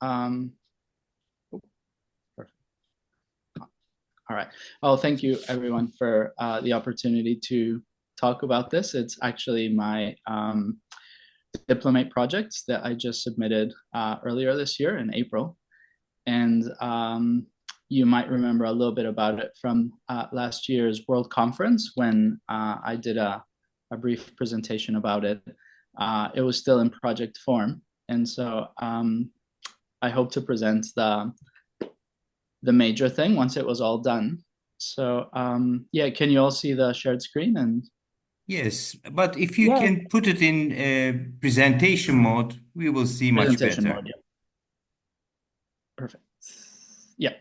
Perfect. All right. Well, thank you everyone for the opportunity to talk about this. It's actually my diplomate project that I just submitted earlier this year in April. And you might remember a little bit about it from last year's World Conference when I did a brief presentation about it. It was still in project form. And so I hope to present the major thing once it was all done. So yeah, can you all see the shared screen? And Yes, but if you yeah, can put it in presentation mode, we will see much presentation better. mode. Yeah, perfect. Yeah,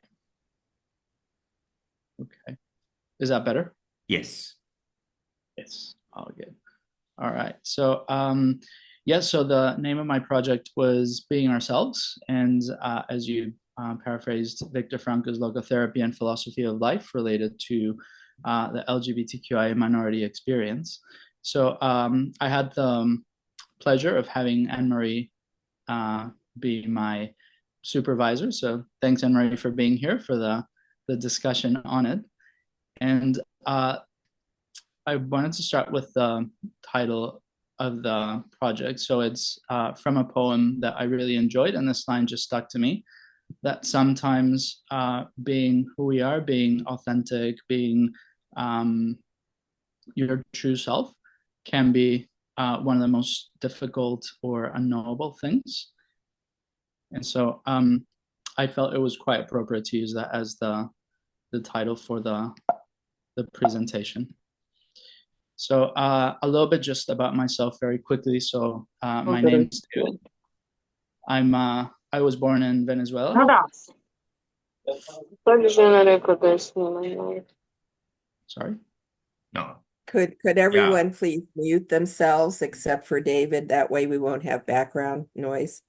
okay. Is that better? Yes. Yes, all good. All right. So yeah, so the name of my project was Being Ourselves. And as you paraphrased Viktor Frankl's logotherapy and philosophy of life related to the LGBTQIA minority experience. So I had the pleasure of having Anne-Marie be my supervisor. So thanks, Anne-Marie, for being here for the discussion on it. And I wanted to start with the title of the project. So it's from a poem that I really enjoyed, and this line just stuck to me, that sometimes being who we are, being authentic, being um, your true self can be one of the most difficult or unknowable things. And so I felt it was quite appropriate to use that as the title for the presentation. So a little bit just about myself very quickly. So my name's David. I was born in Venezuela. Sorry. No. Could Yeah. everyone please mute themselves except for David? That way we won't have background noise.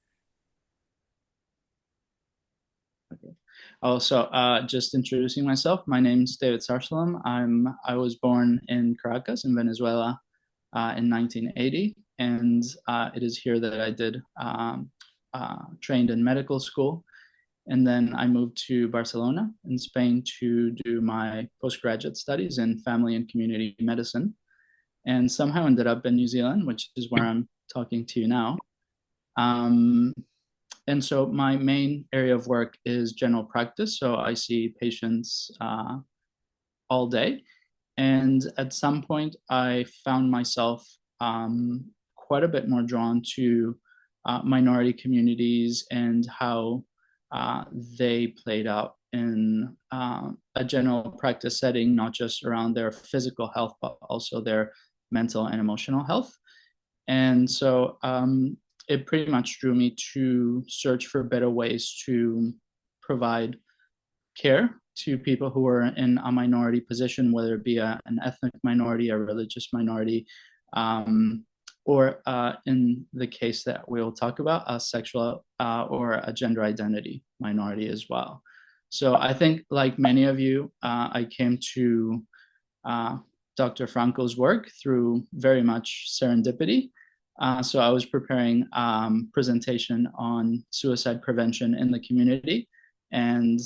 Okay. Also, just introducing myself. My name's David Sar Shalom. I was born in Caracas in Venezuela in 1980, and it is here that I did trained in medical school. And then I moved to Barcelona in Spain to do my postgraduate studies in family and community medicine, and somehow ended up in New Zealand, which is where I'm talking to you now. And so my main area of work is general practice. So I see patients all day. And at some point, I found myself quite a bit more drawn to minority communities and how they played out in a general practice setting, not just around their physical health, but also their mental and emotional health. And so it pretty much drew me to search for better ways to provide care to people who are in a minority position, whether it be an ethnic minority, a religious minority, or in the case that we'll talk about, a sexual or a gender identity minority as well. So I think, like many of you, I came to Dr. Frankl's work through very much serendipity. So I was preparing presentation on suicide prevention in the community and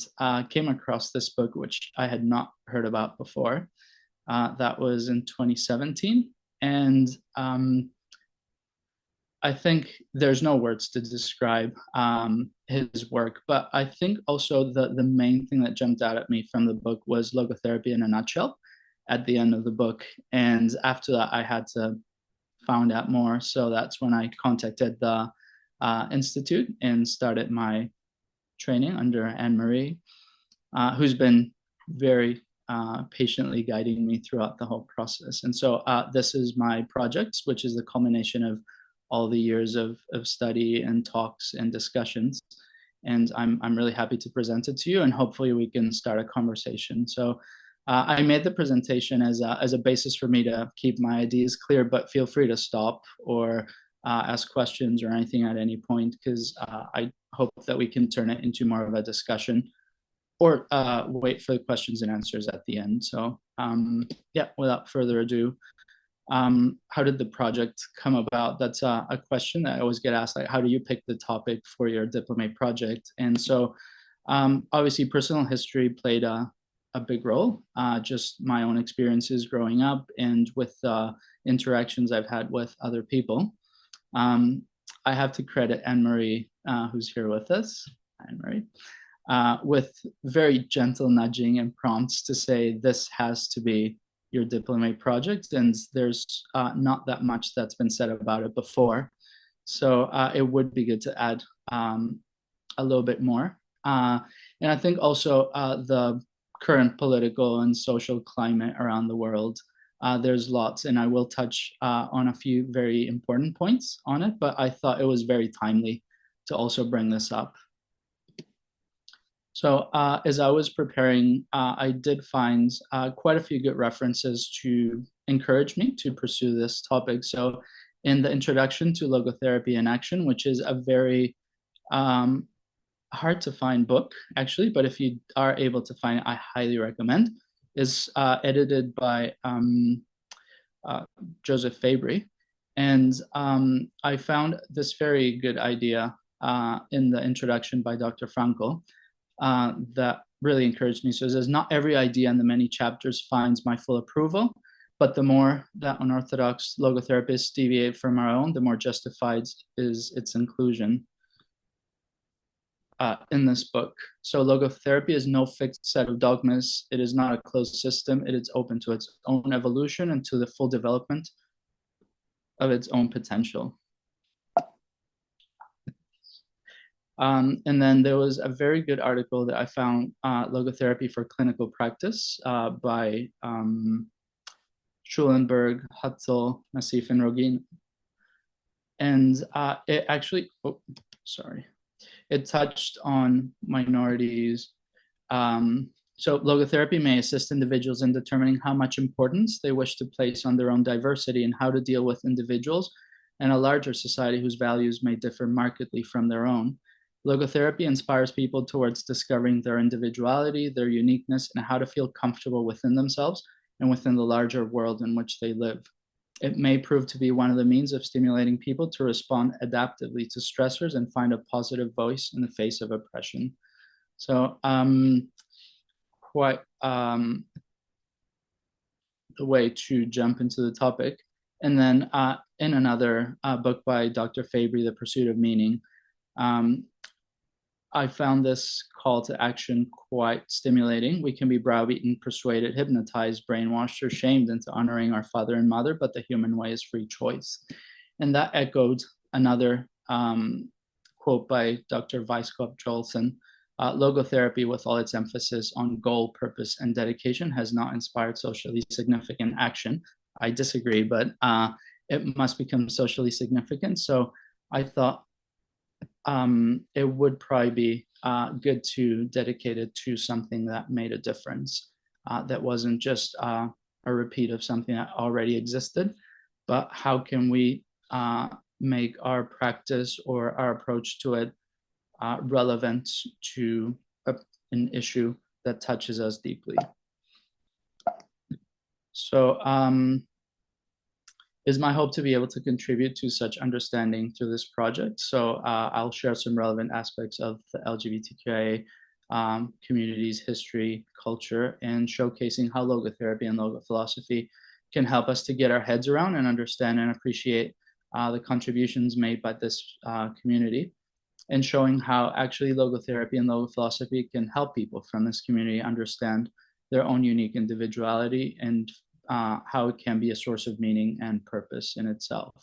came across this book, which I had not heard about before. That was in 2017. And I think there's no words to describe his work, but I think also the main thing that jumped out at me from the book was logotherapy in a nutshell at the end of the book. And after that, I had to find out more. So that's when I contacted the Institute and started my training under Anne-Marie, who's been very patiently guiding me throughout the whole process. And so this is my project, which is the culmination of all the years of study and talks and discussions. And I'm really happy to present it to you, and hopefully we can start a conversation. So I made the presentation as a basis for me to keep my ideas clear, but feel free to stop or ask questions or anything at any point, because I hope that we can turn it into more of a discussion or wait for the questions and answers at the end. So yeah, without further ado, how did the project come about? That's a question that I always get asked, like, how do you pick the topic for your diplomate project? And so obviously personal history played a big role, just my own experiences growing up and with interactions I've had with other people. I have to credit Anne-Marie, who's here with us, Anne-Marie, with very gentle nudging and prompts to say, this has to be your diplomate project, and there's not that much that's been said about it before. So it would be good to add a little bit more. And I think also the current political and social climate around the world, there's lots, and I will touch on a few very important points on it, but I thought it was very timely to also bring this up. So as I was preparing, I did find quite a few good references to encourage me to pursue this topic. So in the introduction to logotherapy in action, which is a very hard to find book, actually, but if you are able to find it, I highly recommend, is edited by Joseph Fabry. And I found this very good idea in the introduction by Dr. Frankl. That really encouraged me. So it says, not every idea in the many chapters finds my full approval, but the more that unorthodox logotherapists deviate from our own, the more justified is its inclusion in this book. So logotherapy is no fixed set of dogmas. It is not a closed system. It is open to its own evolution and to the full development of its own potential. And then there was a very good article that I found, Logotherapy for Clinical Practice by Schulenberg, Hutzel, Nassif, and Rogin. And it actually, it touched on minorities. So logotherapy may assist individuals in determining how much importance they wish to place on their own diversity and how to deal with individuals and a larger society whose values may differ markedly from their own. Logotherapy inspires people towards discovering their individuality, their uniqueness, and how to feel comfortable within themselves and within the larger world in which they live. It may prove to be one of the means of stimulating people to respond adaptively to stressors and find a positive voice in the face of oppression. So quite the way to jump into the topic. And then in another book by Dr. Fabry, The Pursuit of Meaning, I found this call to action quite stimulating. We can be browbeaten, persuaded, hypnotized, brainwashed, or shamed into honoring our father and mother, but the human way is free choice. And that echoed another quote by Dr. Weiskopf Joelson. Logotherapy, with all its emphasis on goal, purpose, and dedication, has not inspired socially significant action. I disagree, but it must become socially significant. So I thought it would probably be good to dedicate it to something that made a difference, that wasn't just a repeat of something that already existed, but how can we make our practice or our approach to it relevant to an issue that touches us deeply. So is my hope to be able to contribute to such understanding through this project. So I'll share some relevant aspects of the LGBTQIA community's history, culture, and showcasing how logotherapy and logophilosophy can help us to get our heads around and understand and appreciate the contributions made by this community, and showing how actually logotherapy and logophilosophy can help people from this community understand their own unique individuality and how it can be a source of meaning and purpose in itself.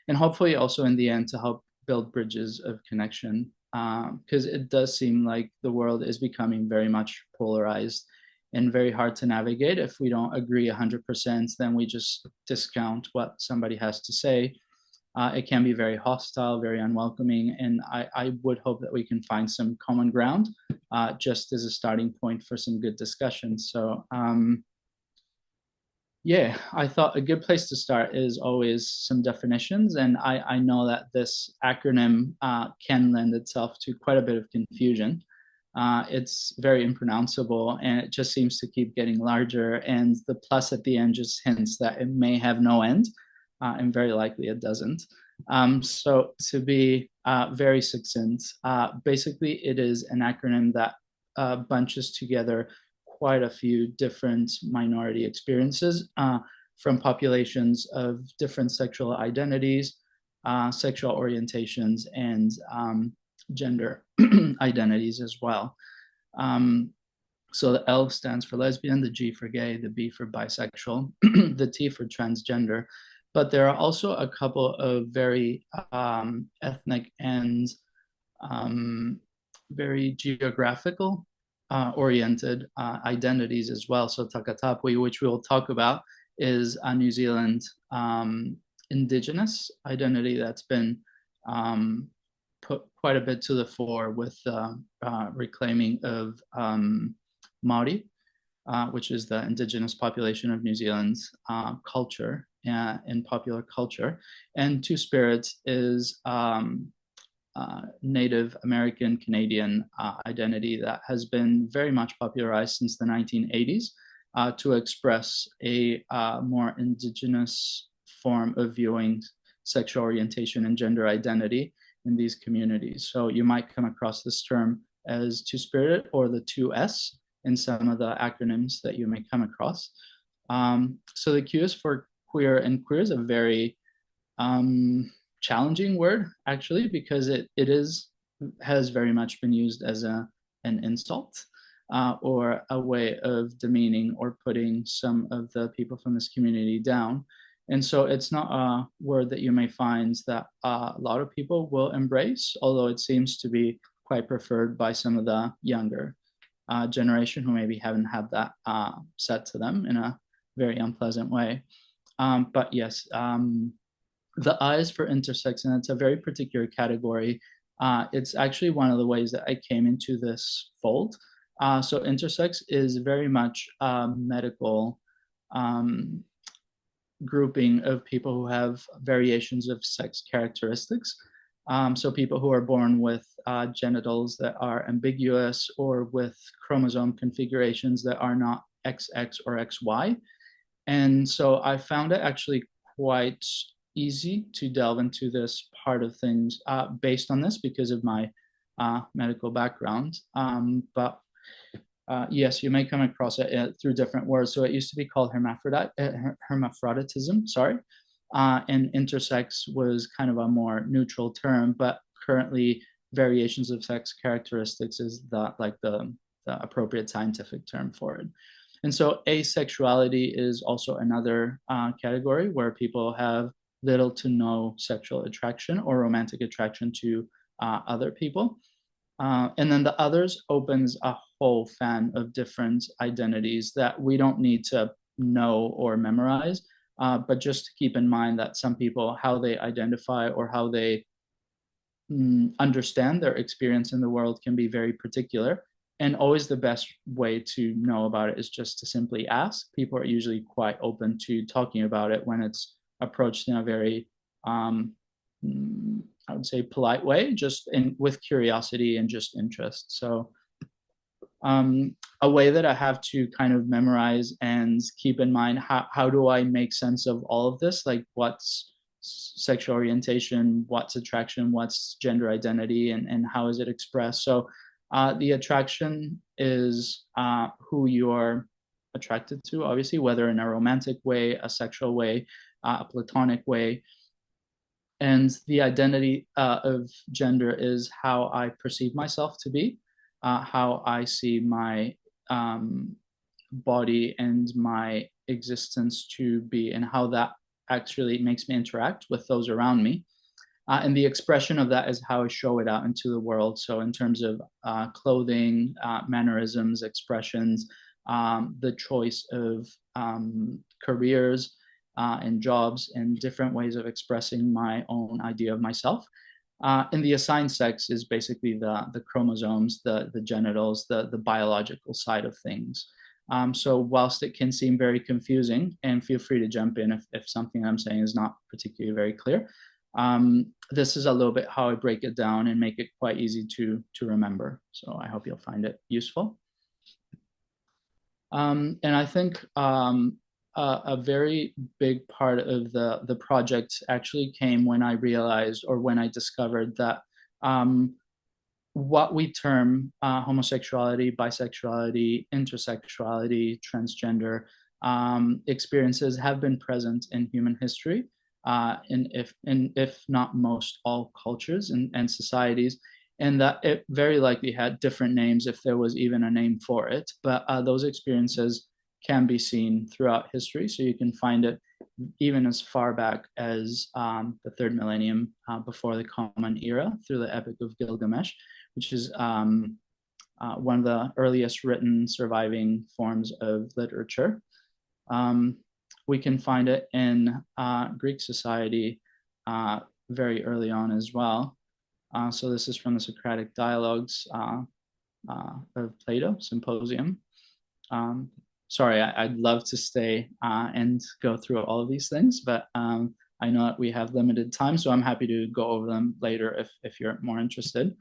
And hopefully also in the end to help build bridges of connection, because it does seem like the world is becoming very much polarized and very hard to navigate. If we don't agree 100%, then we just discount what somebody has to say. It can be very hostile, very unwelcoming, and I would hope that we can find some common ground just as a starting point for some good discussion. So yeah, I thought a good place to start is always some definitions. And I know that this acronym can lend itself to quite a bit of confusion. It's very impronounceable, and it just seems to keep getting larger. And the plus at the end just hints that it may have no end, and very likely it doesn't. So to be very succinct, basically it is an acronym that bunches together quite a few different minority experiences from populations of different sexual identities, sexual orientations, and gender identities as well. So the L stands for lesbian, the G for gay, the B for bisexual, the T for transgender. But there are also a couple of very ethnic and very geographical oriented identities as well. So Takatapui, which we'll talk about, is a New Zealand indigenous identity that's been put quite a bit to the fore with reclaiming of Maori, which is the indigenous population of New Zealand's culture in popular culture. And Two Spirits is Native American Canadian identity that has been very much popularized since the 1980s to express a more indigenous form of viewing sexual orientation and gender identity in these communities. So you might come across this term as Two-Spirited or the 2S in some of the acronyms that you may come across. So the Q is for queer, and queer is a very challenging word, actually, because it has very much been used as an insult or a way of demeaning or putting some of the people from this community down. And so it's not a word that you may find that a lot of people will embrace, although it seems to be quite preferred by some of the younger generation who maybe haven't had that said to them in a very unpleasant way. But yes, the I is for intersex, and it's a very particular category. It's actually one of the ways that I came into this fold. So intersex is very much a medical grouping of people who have variations of sex characteristics. So people who are born with genitals that are ambiguous or with chromosome configurations that are not XX or XY. And so I found it actually quite easy to delve into this part of things based on this because of my medical background. But yes, you may come across it through different words. So it used to be called hermaphroditism, and intersex was kind of a more neutral term, but currently variations of sex characteristics is the appropriate scientific term for it. And so asexuality is also another category where people have little to no sexual attraction or romantic attraction to other people. And then the others opens a whole fan of different identities that we don't need to know or memorize, but just to keep in mind that some people, how they identify or how they understand their experience in the world can be very particular. And always the best way to know about it is just to simply ask. People are usually quite open to talking about it when it's approached in a very I would say polite way, just with curiosity and just interest. So a way that I have to kind of memorize and keep in mind, how do I make sense of all of this? Like what's sexual orientation, what's attraction, what's gender identity, and how is it expressed? So the attraction is who you are attracted to, obviously, whether in a romantic way, a sexual way, a platonic way. And the identity of gender is how I perceive myself to be, how I see my body and my existence to be, and how that actually makes me interact with those around me. And the expression of that is how I show it out into the world. So in terms of clothing, mannerisms, expressions, the choice of careers, and jobs, and different ways of expressing my own idea of myself. And the assigned sex is basically the chromosomes, the genitals, the biological side of things. So whilst it can seem very confusing, and feel free to jump in if something I'm saying is not particularly very clear, This is a little bit how I break it down and make it quite easy to remember. So I hope you'll find it useful. And I think a very big part of the project actually came when I realized, or when I discovered that what we term homosexuality, bisexuality, intersexuality, transgender experiences have been present in human history, if not most all cultures and societies, and that it very likely had different names if there was even a name for it. But those experiences can be seen throughout history. So you can find it even as far back as the third millennium before the Common Era through the Epic of Gilgamesh, which is one of the earliest written surviving forms of literature. We can find it in Greek society very early on as well. So this is from the Socratic Dialogues of Plato, Symposium. Sorry, I'd love to stay and go through all of these things, but I know that we have limited time, so I'm happy to go over them later if you're more interested.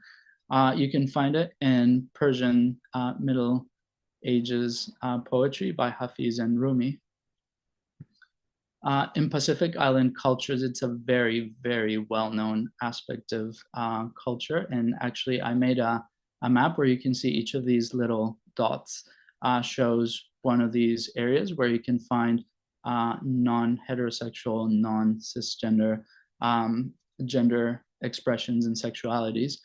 You can find it in Persian Middle Ages poetry by Hafiz and Rumi. In Pacific Island cultures, it's a very, very well-known aspect of culture. And actually, I made a map where you can see each of these little dots shows one of these areas where you can find non-heterosexual, non-cisgender gender expressions and sexualities.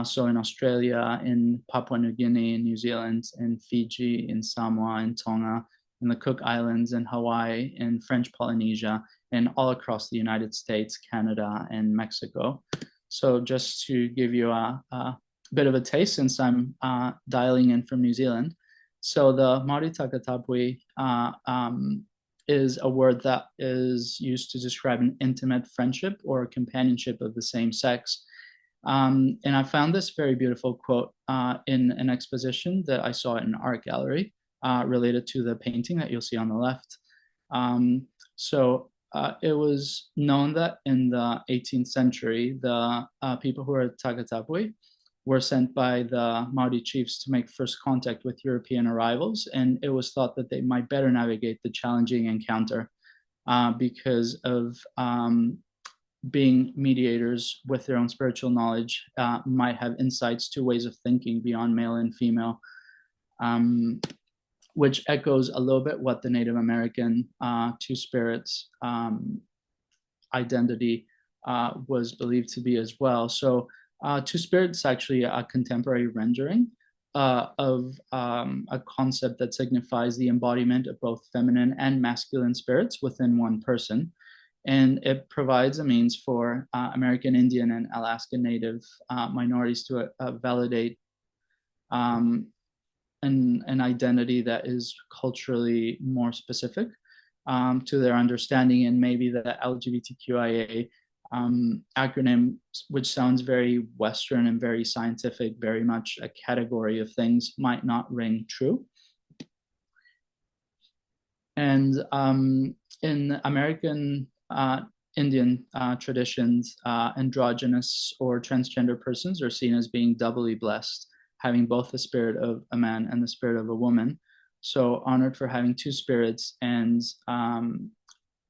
So in Australia, in Papua New Guinea, in New Zealand, in Fiji, in Samoa, in Tonga, in the Cook Islands, in Hawaii, in French Polynesia, and all across the United States, Canada, and Mexico. So just to give you a bit of a taste, since I'm dialing in from New Zealand. So the Maori Takatapui is a word that is used to describe an intimate friendship or companionship of the same sex. And I found this very beautiful quote in an exposition that I saw in an art gallery related to the painting that you'll see on the left. It was known that in the 18th century, the people who were Takatapui were sent by the Maori chiefs to make first contact with European arrivals, and it was thought that they might better navigate the challenging encounter because of being mediators with their own spiritual knowledge, might have insights to ways of thinking beyond male and female, which echoes a little bit what the Native American two spirits identity was believed to be as well. So two spirits is actually a contemporary rendering of a concept that signifies the embodiment of both feminine and masculine spirits within one person. And it provides a means for American Indian and Alaska Native minorities to validate an identity that is culturally more specific to their understanding, and maybe the LGBTQIA acronym, which sounds very Western and very scientific, very much a category of things, might not ring true. And in American Indian traditions, androgynous or transgender persons are seen as being doubly blessed, having both the spirit of a man and the spirit of a woman. So honored for having two spirits, and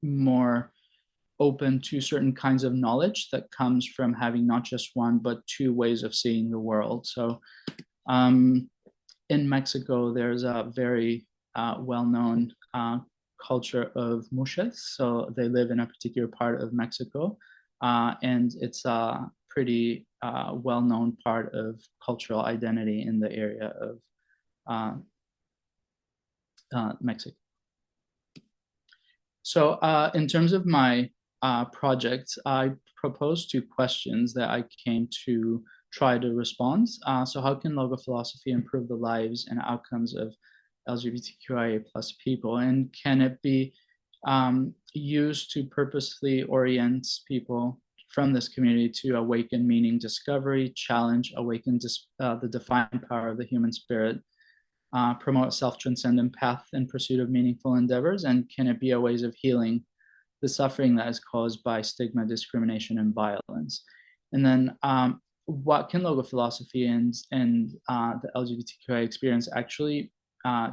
more open to certain kinds of knowledge that comes from having not just one, but two ways of seeing the world. So in Mexico, there's a very well-known culture of muxes. So they live in a particular part of Mexico, and it's a pretty well-known part of cultural identity in the area of Mexico. So in terms of my project, I proposed two questions that I came to try to respond. So how can logo philosophy improve the lives and outcomes of LGBTQIA plus people? And can it be used to purposefully orient people from this community to awaken meaning discovery, challenge, awaken the defiant power of the human spirit, promote self-transcendent path in pursuit of meaningful endeavors? And can it be a ways of healing the suffering that is caused by stigma, discrimination, and violence. And then what can logophilosophy and the LGBTQIA experience actually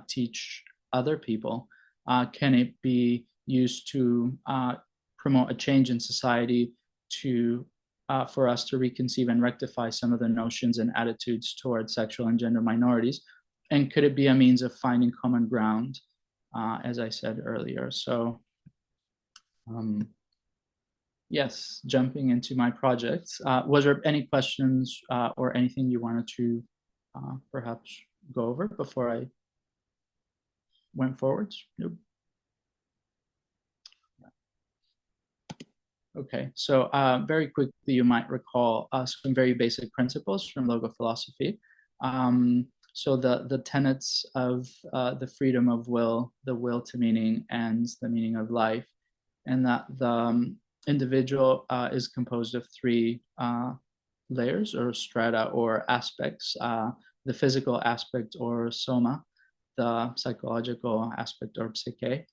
teach other people? Can it be used to promote a change in society, to for us to reconceive and rectify some of the notions and attitudes towards sexual and gender minorities? And could it be a means of finding common ground, as I said earlier? So yes, jumping into my projects. Was there any questions or anything you wanted to perhaps go over before I went forwards? Nope. Okay, so very quickly, you might recall some very basic principles from logophilosophy. So the tenets of the freedom of will, the will to meaning, and the meaning of life, and that the individual is composed of three layers or strata or aspects: the physical aspect or soma, the psychological aspect or psyche,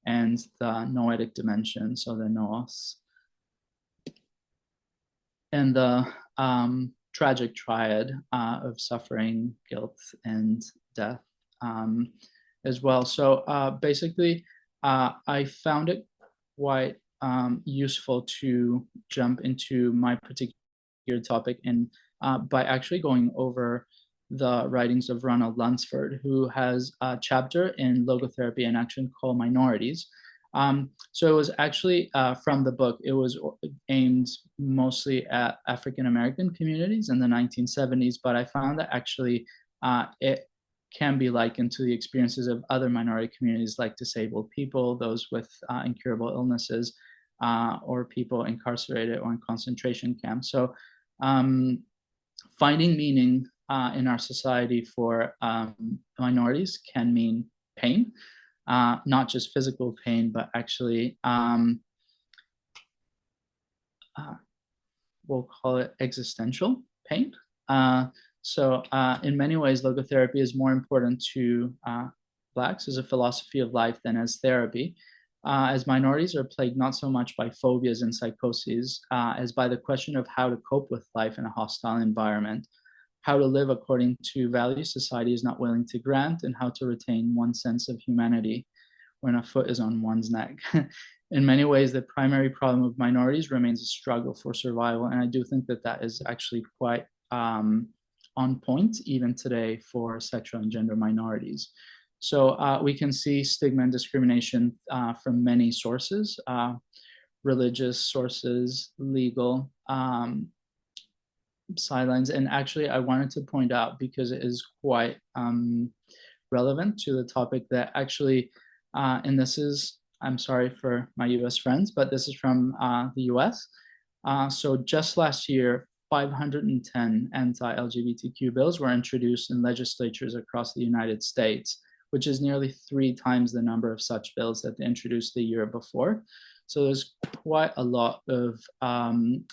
and the noetic dimension, so the nous, and the tragic triad of suffering, guilt, and death as well. So basically, I found it quite useful to jump into my particular topic and by actually going over the writings of Ronald Lunsford, who has a chapter in Logotherapy and Action called Minorities. So it was actually from the book, it was aimed mostly at African-American communities in the 1970s, but I found that actually it can be likened to the experiences of other minority communities like disabled people, those with incurable illnesses, or people incarcerated or in concentration camps. So finding meaning in our society for minorities can mean pain. Not just physical pain, but actually, we'll call it existential pain. So in many ways, logotherapy is more important to Blacks as a philosophy of life than as therapy, as minorities are plagued not so much by phobias and psychoses as by the question of how to cope with life in a hostile environment, how to live according to values society is not willing to grant, and how to retain one's sense of humanity when a foot is on one's neck. In many ways, the primary problem of minorities remains a struggle for survival, and I do think that that is actually quite on point even today for sexual and gender minorities. So we can see stigma and discrimination from many sources, religious sources, legal, sidelines. And actually, I wanted to point out, because it is quite relevant to the topic, that actually, and this is, I'm sorry for my US friends, but this is from the US. So just last year, 510 anti-LGBTQ bills were introduced in legislatures across the United States, which is nearly 3 times the number of such bills that they introduced the year before. So there's quite a lot of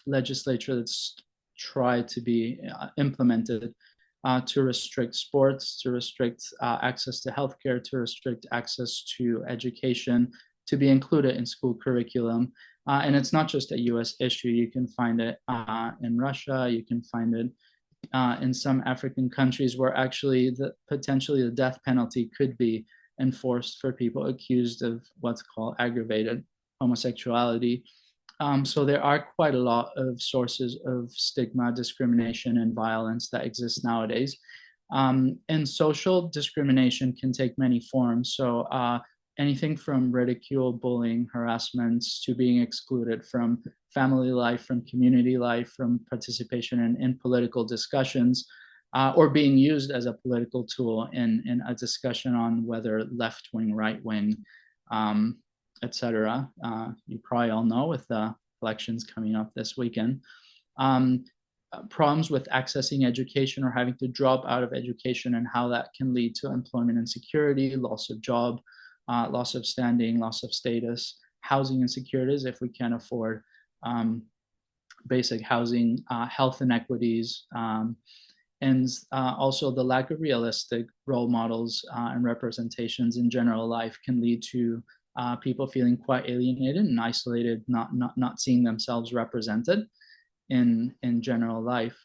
legislature that's tried to be implemented to restrict sports, to restrict access to healthcare, to restrict access to education, to be included in school curriculum. And it's not just a US issue. You can find it in Russia, you can find it in some African countries where actually potentially the death penalty could be enforced for people accused of what's called aggravated homosexuality. So there are quite a lot of sources of stigma, discrimination, and violence that exist nowadays. And social discrimination can take many forms. So anything from ridicule, bullying, harassments, to being excluded from family life, from community life, from participation in political discussions, or being used as a political tool in a discussion on whether left-wing, right-wing, etc. You probably all know with the elections coming up this weekend. Problems with accessing education or having to drop out of education, and how that can lead to employment insecurity, loss of job, loss of standing, loss of status, housing insecurities if we can't afford basic housing, health inequities, and also the lack of realistic role models and representations in general life can lead to people feeling quite alienated and isolated, not seeing themselves represented in general life.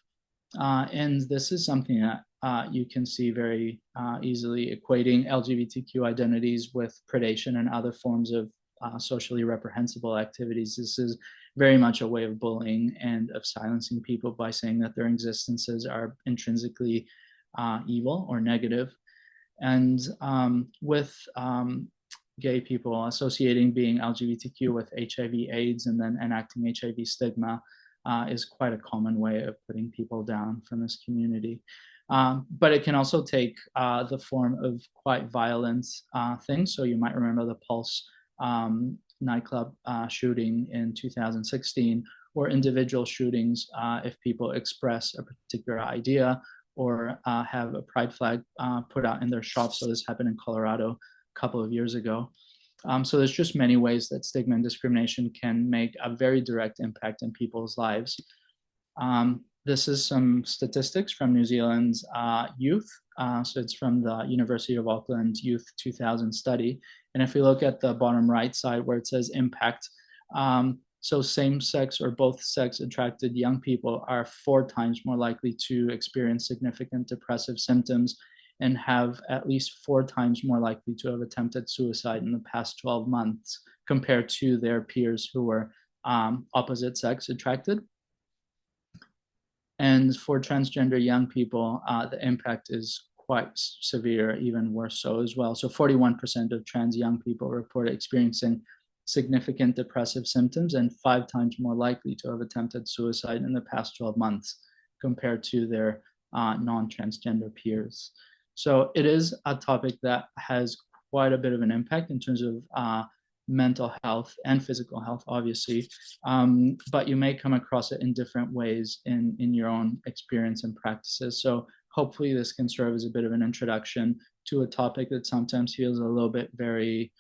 And this is something that you can see very easily equating LGBTQ identities with predation and other forms of socially reprehensible activities. This is very much a way of bullying and of silencing people by saying that their existences are intrinsically evil or negative. And with gay people associating being LGBTQ with HIV/AIDS and then enacting HIV stigma is quite a common way of putting people down from this community. But it can also take the form of quite violent things. So you might remember the Pulse nightclub shooting in 2016, or individual shootings if people express a particular idea or have a pride flag put out in their shop. So this happened in Colorado a couple of years ago. So there's just many ways that stigma and discrimination can make a very direct impact in people's lives. This is some statistics from New Zealand's youth. So it's from the University of Auckland Youth 2000 study. And if we look at the bottom right side where it says impact, so same-sex or both-sex attracted young people are 4 times more likely to experience significant depressive symptoms and have at least 4 times more likely to have attempted suicide in the past 12 months compared to their peers who were opposite sex attracted. And for transgender young people, the impact is quite severe, even worse so as well. So 41% of trans young people report experiencing significant depressive symptoms and 5 times more likely to have attempted suicide in the past 12 months compared to their non-transgender peers. So it is a topic that has quite a bit of an impact in terms of mental health and physical health, obviously, but you may come across it in different ways in your own experience and practices. So hopefully this can serve as a bit of an introduction to a topic that sometimes feels a little bit very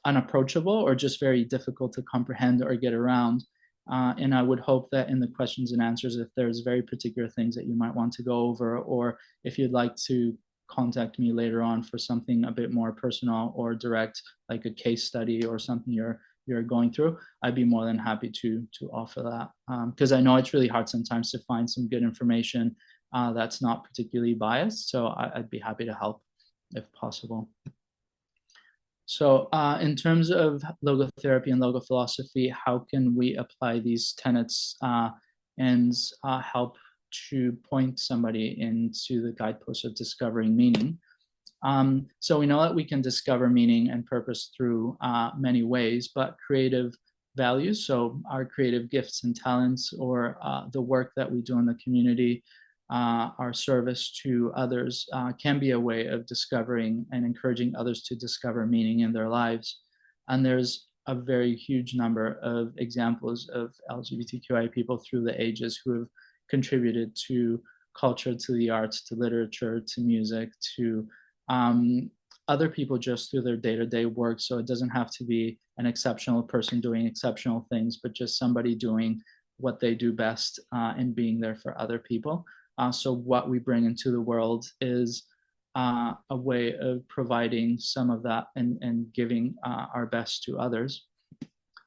unapproachable or just very difficult to comprehend or get around. And I would hope that in the questions and answers, if there's very particular things that you might want to go over, or if you'd like to contact me later on for something a bit more personal or direct, like a case study or something you're going through, I'd be more than happy to offer that. Because I know it's really hard sometimes to find some good information that's not particularly biased. So I'd be happy to help if possible. So in terms of logotherapy and logophilosophy, how can we apply these tenets and help to point somebody into the guideposts of discovering meaning? So we know that we can discover meaning and purpose through many ways, but creative values, so our creative gifts and talents, or the work that we do in the community, our service to others can be a way of discovering and encouraging others to discover meaning in their lives. And there's a very huge number of examples of LGBTQIA people through the ages who have contributed to culture, to the arts, to literature, to music, to other people just through their day-to-day work. So it doesn't have to be an exceptional person doing exceptional things, but just somebody doing what they do best and being there for other people. So what we bring into the world is a way of providing some of that and giving our best to others.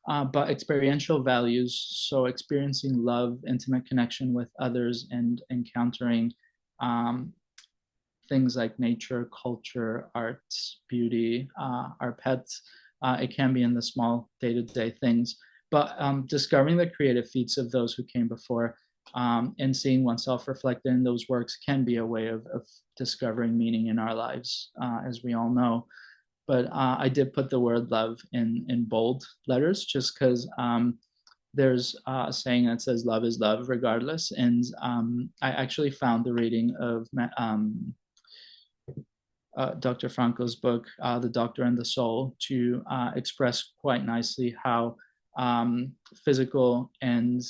But experiential values, so experiencing love, intimate connection with others, and encountering things like nature, culture, arts, beauty, our pets. It can be in the small day-to-day things, but discovering the creative feats of those who came before and seeing oneself reflected in those works can be a way of discovering meaning in our lives, as we all know. But I did put the word love in bold letters just because there's a saying that says love is love regardless. And I actually found the reading of Dr. Frankl's book, The Doctor and the Soul, to express quite nicely how physical and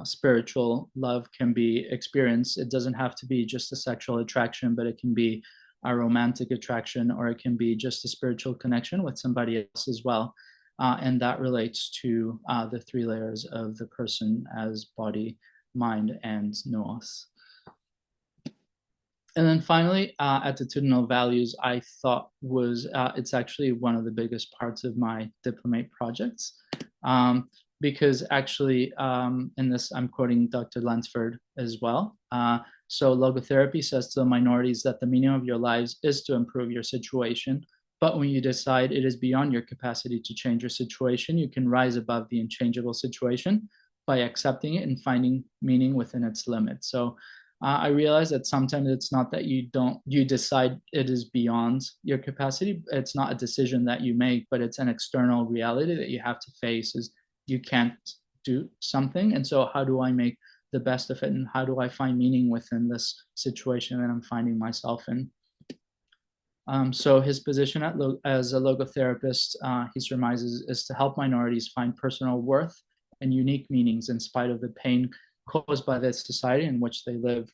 spiritual love can be experienced. It doesn't have to be just a sexual attraction, but it can be a romantic attraction, or it can be just a spiritual connection with somebody else as well. And that relates to the 3 layers of the person as body, mind, and nous. And then finally, attitudinal values, I thought was, it's actually one of the biggest parts of my diplomate projects. Because actually, in this, I'm quoting Dr. Lunsford as well. So logotherapy says to the minorities that the meaning of your lives is to improve your situation. But when you decide it is beyond your capacity to change your situation, you can rise above the unchangeable situation by accepting it and finding meaning within its limits. So I realize that sometimes it's not that you decide it is beyond your capacity. It's not a decision that you make, but it's an external reality that you have to face, is you can't do something. And so how do I make the best of it? And how do I find meaning within this situation that I'm finding myself in? So his position as a logotherapist, he surmises, is to help minorities find personal worth and unique meanings in spite of the pain caused by the society in which they live.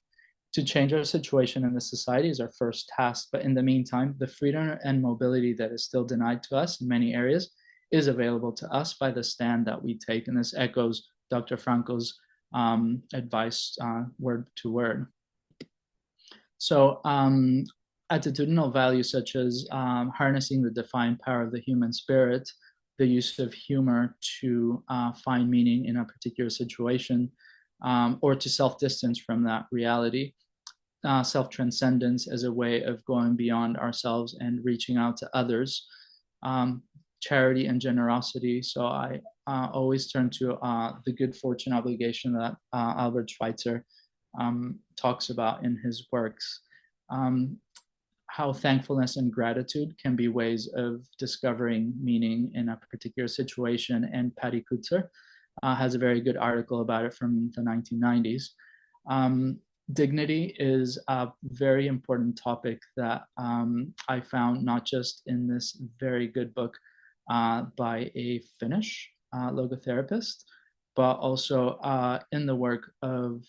To change our situation in the society is our first task, but in the meantime, the freedom and mobility that is still denied to us in many areas is available to us by the stand that we take. And this echoes Dr. Frankl's advice word to word. So attitudinal values such as harnessing the divine power of the human spirit, the use of humor to find meaning in a particular situation, or to self-distance from that reality, self-transcendence as a way of going beyond ourselves and reaching out to others, charity and generosity. So I always turn to the good fortune obligation that Albert Schweitzer talks about in his works. How thankfulness and gratitude can be ways of discovering meaning in a particular situation. And Patty Kutzer has a very good article about it from the 1990s. Dignity is a very important topic that I found not just in this very good book by a Finnish logotherapist, but also in the work of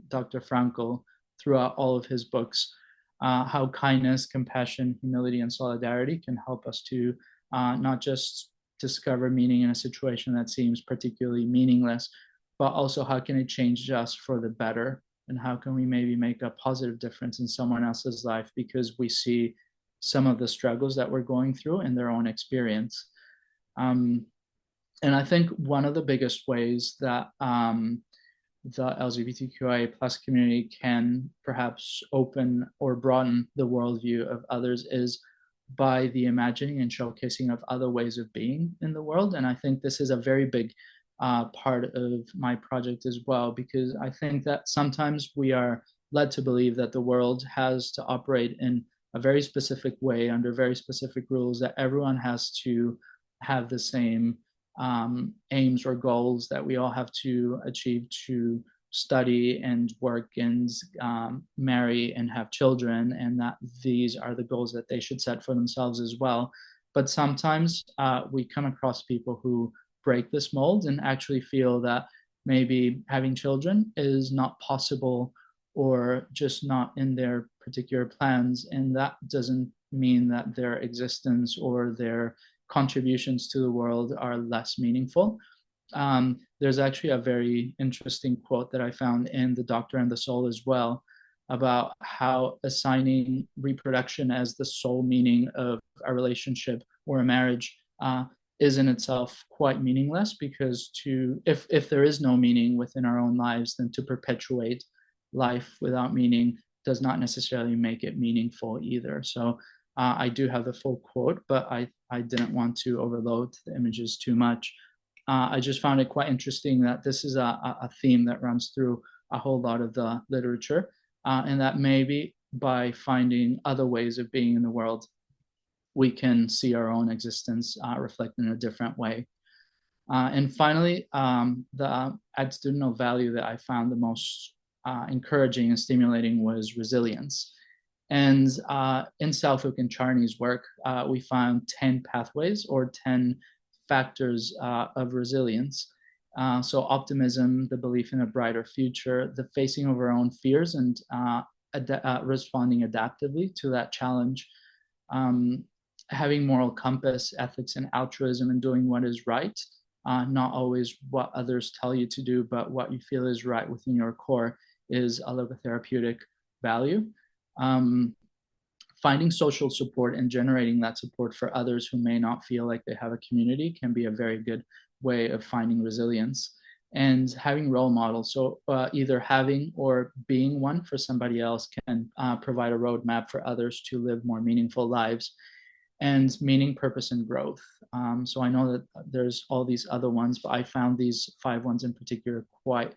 Dr. Frankl throughout all of his books. How kindness, compassion, humility, and solidarity can help us to not just discover meaning in a situation that seems particularly meaningless, but also how can it change us for the better, and how can we maybe make a positive difference in someone else's life because we see some of the struggles that we're going through in their own experience. And I think one of the biggest ways that the LGBTQIA plus community can perhaps open or broaden the worldview of others is by the imagining and showcasing of other ways of being in the world. And I think this is a very big part of my project as well, because I think that sometimes we are led to believe that the world has to operate in a very specific way under very specific rules, that everyone has to have the same aims or goals that we all have to achieve to study and work and marry and have children, and that these are the goals that they should set for themselves as well. But sometimes we come across people who break this mold and actually feel that maybe having children is not possible or just not in their particular plans, and that doesn't mean that their existence or their contributions to the world are less meaningful. There's actually a very interesting quote that I found in The Doctor and the Soul as well, about how assigning reproduction as the sole meaning of a relationship or a marriage is in itself quite meaningless, because if there is no meaning within our own lives, then to perpetuate life without meaning does not necessarily make it meaningful either. So I do have the full quote, but I didn't want to overload the images too much. I just found it quite interesting that this is a theme that runs through a whole lot of the literature, and that maybe by finding other ways of being in the world, we can see our own existence reflected in a different way. And finally, the attitudinal value that I found the most encouraging and stimulating was resilience. And in Southwick and Charney's work, we found 10 pathways or 10 factors of resilience. So optimism, the belief in a brighter future, the facing of our own fears and responding adaptively to that challenge, having moral compass, ethics, and altruism, and doing what is right, not always what others tell you to do, but what you feel is right within your core, is a logotherapeutic value. finding social support and generating that support for others who may not feel like they have a community can be a very good way of finding resilience. And having role models, so either having or being one for somebody else, can provide a roadmap for others to live more meaningful lives. And meaning, purpose, and growth. So I know that there's all these other ones, but I found these 5 ones in particular quite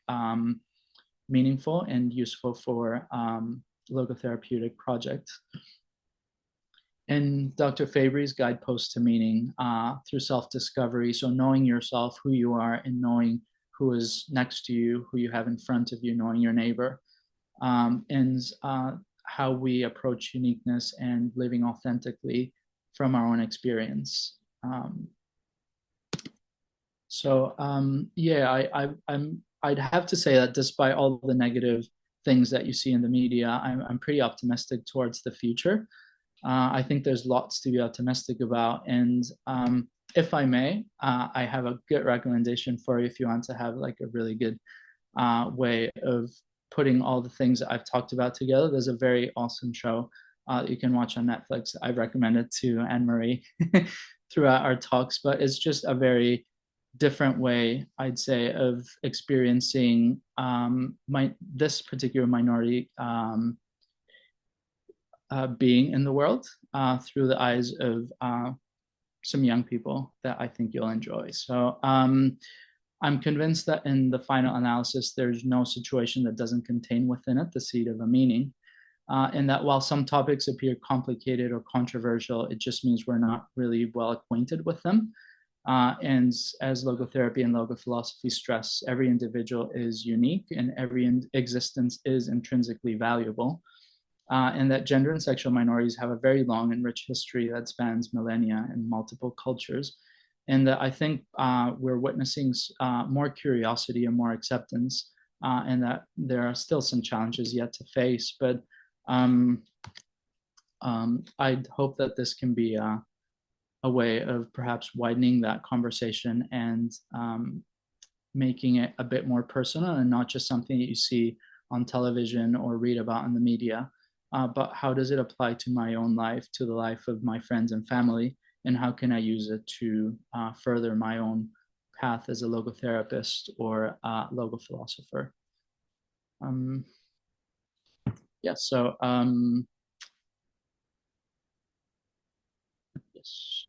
meaningful and useful for logotherapeutic projects. And Dr. Fabry's guidepost to meaning through self-discovery. So knowing yourself, who you are, and knowing who is next to you, who you have in front of you, knowing your neighbor, and how we approach uniqueness and living authentically from our own experience. I'd have to say that despite all the negative things that you see in the media, I'm pretty optimistic towards the future. I think there's lots to be optimistic about. And if I may, I have a good recommendation for you if you want to have like a really good way of putting all the things that I've talked about together. There's a very awesome show you can watch on Netflix. I've recommended to Anne-Marie throughout our talks, but it's just a very different way, I'd say, of experiencing this particular minority being in the world through the eyes of some young people that I think you'll enjoy. So I'm convinced that in the final analysis, there's no situation that doesn't contain within it the seed of a meaning. And that while some topics appear complicated or controversial, it just means we're not really well acquainted with them. And as logotherapy and logophilosophy stress, every individual is unique and every existence is intrinsically valuable. And that gender and sexual minorities have a very long and rich history that spans millennia and multiple cultures. And that I think we're witnessing more curiosity and more acceptance, and that there are still some challenges yet to face. But I'd hope that this can be a way of perhaps widening that conversation and making it a bit more personal and not just something that you see on television or read about in the media, but how does it apply to my own life, to the life of my friends and family, and how can I use it to further my own path as a logotherapist or logophilosopher. So yes.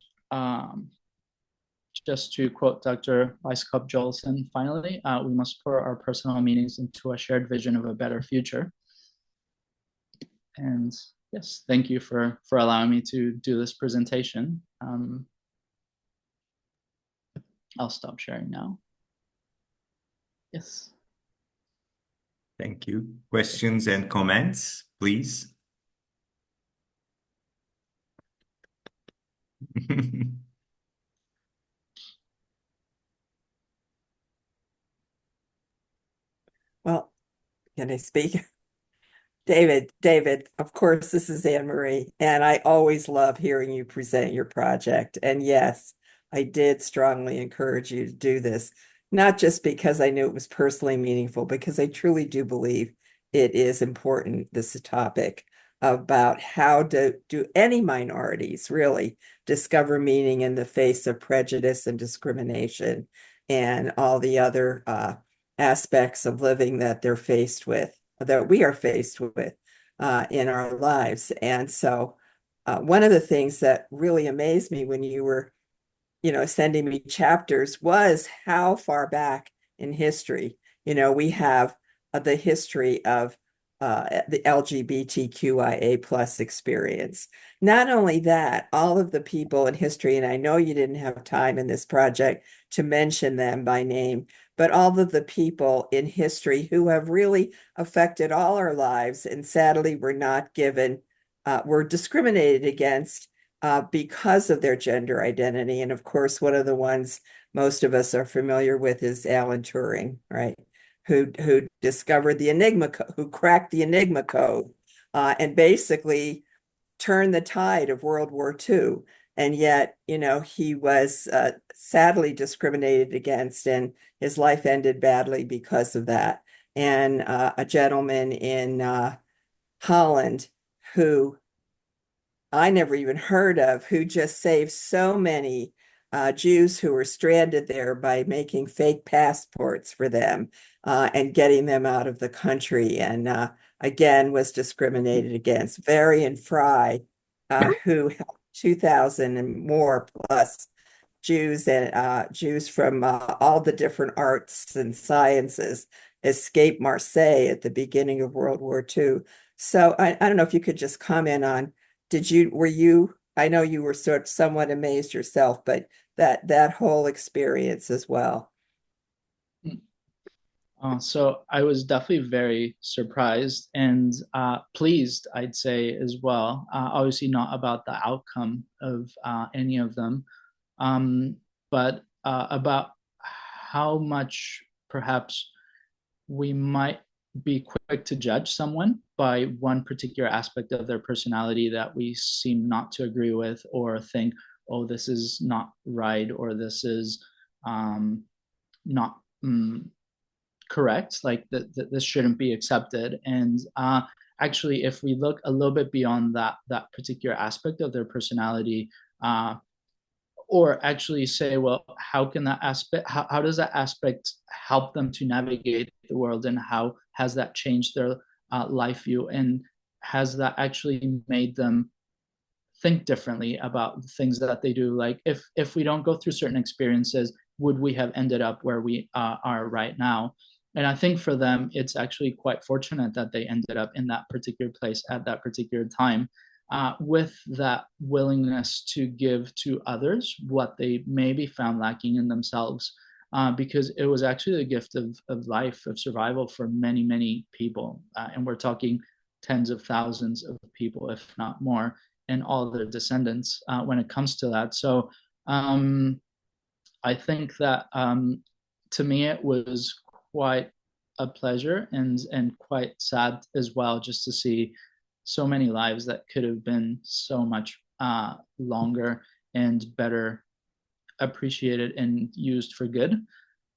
Just to quote Dr. Weisskopf-Joelson, finally, we must pour our personal meanings into a shared vision of a better future. And yes, thank you for allowing me to do this presentation. I'll stop sharing now. Yes. Thank you. Questions and comments, please. Well, can I speak? David, of course, this is Anne-Marie, and I always love hearing you present your project. And yes, I did strongly encourage you to do this, not just because I knew it was personally meaningful, because I truly do believe it is important, this topic about how do any minorities really discover meaning in the face of prejudice and discrimination and all the other aspects of living that they're faced with, that we are faced with in our lives. And so one of the things that really amazed me when you were, sending me chapters was how far back in history, we have the history of the LGBTQIA plus experience. Not only that, all of the people in history, and I know you didn't have time in this project to mention them by name, but all of the people in history who have really affected all our lives and sadly were not given, were discriminated against because of their gender identity. And of course, one of the ones most of us are familiar with is Alan Turing, right? Who discovered the Enigma, who cracked the Enigma code and basically turned the tide of World War II. And yet, he was sadly discriminated against, and his life ended badly because of that. And a gentleman in Holland who I never even heard of, who just saved so many Jews who were stranded there by making fake passports for them and getting them out of the country, and again was discriminated against. Varian Fry, who helped 2,000 and more plus Jews and Jews from all the different arts and sciences escape Marseille at the beginning of World War II. So I don't know if you could just comment on, were you, I know you were somewhat amazed yourself, but that whole experience as well. So I was definitely very surprised and pleased, I'd say, as well. Obviously not about the outcome of any of them, but about how much perhaps we might be quick to judge someone by one particular aspect of their personality that we seem not to agree with, or think, oh, this is not right, or this is not correct, like this shouldn't be accepted. And actually, if we look a little bit beyond that particular aspect of their personality, or actually say, well, how can that aspect, how does that aspect help them to navigate the world, and how has that changed their life view, and has that actually made them think differently about the things that they do? Like if we don't go through certain experiences, would we have ended up where we are right now? And I think for them, it's actually quite fortunate that they ended up in that particular place at that particular time, with that willingness to give to others what they maybe found lacking in themselves, because it was actually a gift of life, of survival for many, many people. And we're talking tens of thousands of people, if not more, and all their descendants when it comes to that. So I think that to me, it was quite a pleasure and quite sad as well, just to see so many lives that could have been so much longer and better appreciated and used for good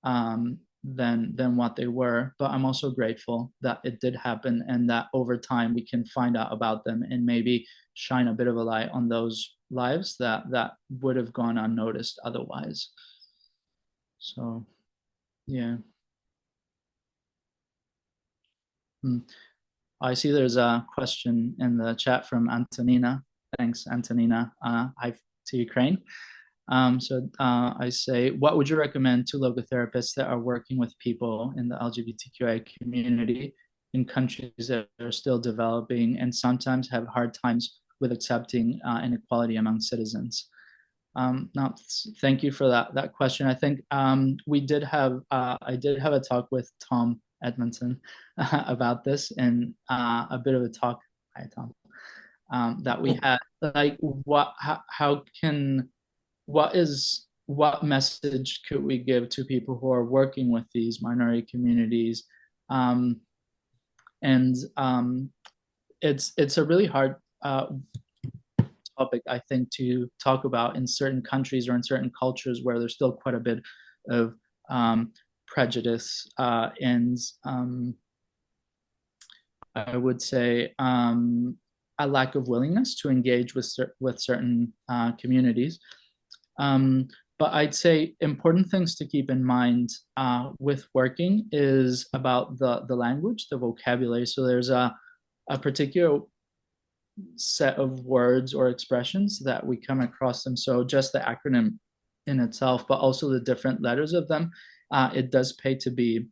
than what they were. But I'm also grateful that it did happen, and that over time we can find out about them and maybe shine a bit of a light on those lives that would have gone unnoticed otherwise. So, yeah. I see there's a question in the chat from Antonina. Thanks, Antonina. Hi to Ukraine. I say, what would you recommend to logotherapists that are working with people in the LGBTQIA community in countries that are still developing and sometimes have hard times with accepting inequality among citizens? Now, thank you for that question. I think I did have a talk with Tom Edmondson about this, and a bit of a talk, hi Tom, that we had, like what message could we give to people who are working with these minority communities? It's a really hard topic, I think, to talk about in certain countries or in certain cultures where there's still quite a bit of prejudice and I would say a lack of willingness to engage with certain communities. But I'd say important things to keep in mind with working is about the language, the vocabulary. So there's a particular set of words or expressions that we come across them. So just the acronym in itself, but also the different letters of them, it does pay to be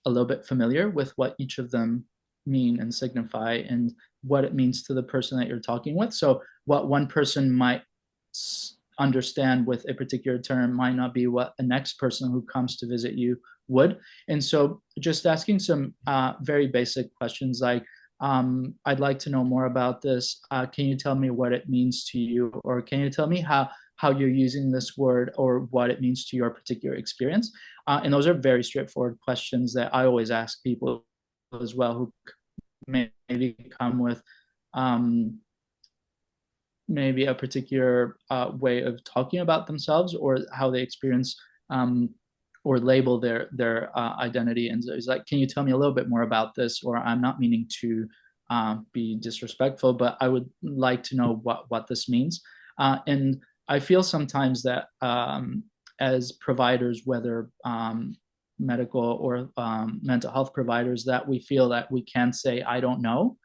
a little bit familiar with what each of them mean and signify, and what it means to the person that you're talking with. So what one person might understand with a particular term might not be what the next person who comes to visit you would. And so just asking some very basic questions like, I'd like to know more about this. Can you tell me what it means to you? Or can you tell me how you're using this word, or what it means to your particular experience? And those are very straightforward questions that I always ask people as well, who maybe come with maybe a particular way of talking about themselves, or how they experience or label their identity. And so it's like, can you tell me a little bit more about this? Or I'm not meaning to be disrespectful, but I would like to know what this means. And I feel sometimes that as providers, whether medical or mental health providers, that we feel that we can't say, I don't know,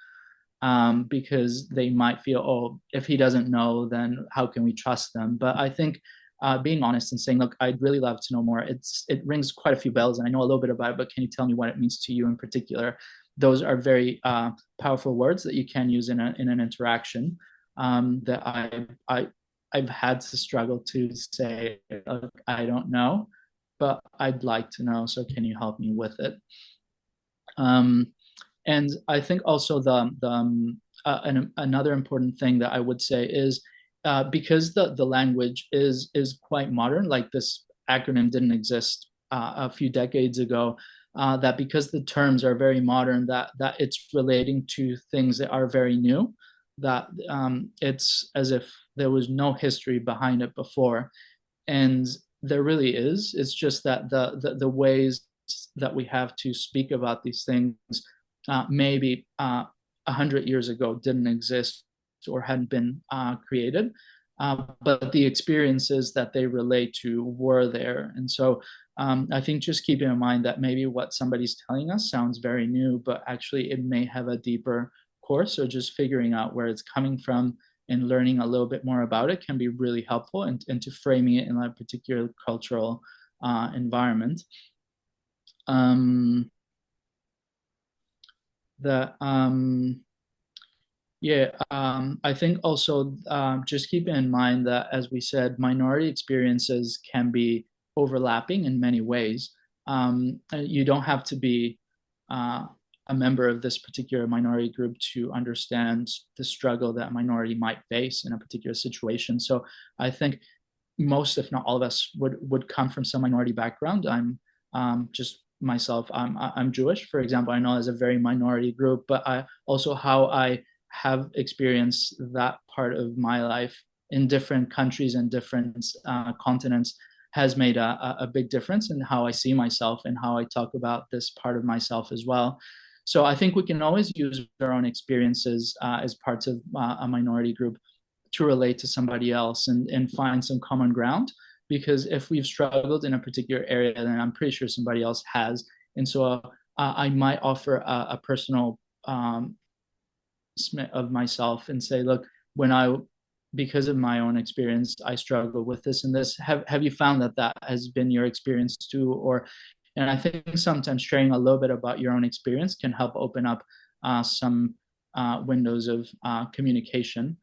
because they might feel, oh, if he doesn't know, then how can we trust them? But I think being honest and saying, look, I'd really love to know more. It rings quite a few bells, and I know a little bit about it, but can you tell me what it means to you in particular? Those are very powerful words that you can use in an interaction, that I've had to struggle to say, look, I don't know, but I'd like to know. So can you help me with it? And I think also another important thing that I would say is because the language is quite modern, like this acronym didn't exist a few decades ago, that because the terms are very modern, that it's relating to things that are very new, that it's as if there was no history behind it before. And there really is. It's just that the ways that we have to speak about these things maybe 100 years ago didn't exist or hadn't been created, but the experiences that they relate to were there. And so I think just keeping in mind that maybe what somebody's telling us sounds very new, but actually it may have a deeper course. So just figuring out where it's coming from and learning a little bit more about it can be really helpful, and to framing it in a particular cultural environment. I think also just keep in mind that, as we said, minority experiences can be overlapping in many ways. You don't have to be a member of this particular minority group to understand the struggle that a minority might face in a particular situation. So I think most, if not all of us, would come from some minority background. I'm just myself, I'm Jewish, for example. I know as a very minority group, but I also how I have experienced that part of my life in different countries and different continents has made a big difference in how I see myself and how I talk about this part of myself as well. So I think we can always use our own experiences as parts of a minority group to relate to somebody else and find some common ground. Because if we've struggled in a particular area, then I'm pretty sure somebody else has. And so I might offer a personal of myself and say, look, because of my own experience, I struggle with this and this. Have you found that has been your experience too? And I think sometimes sharing a little bit about your own experience can help open up some windows of communication,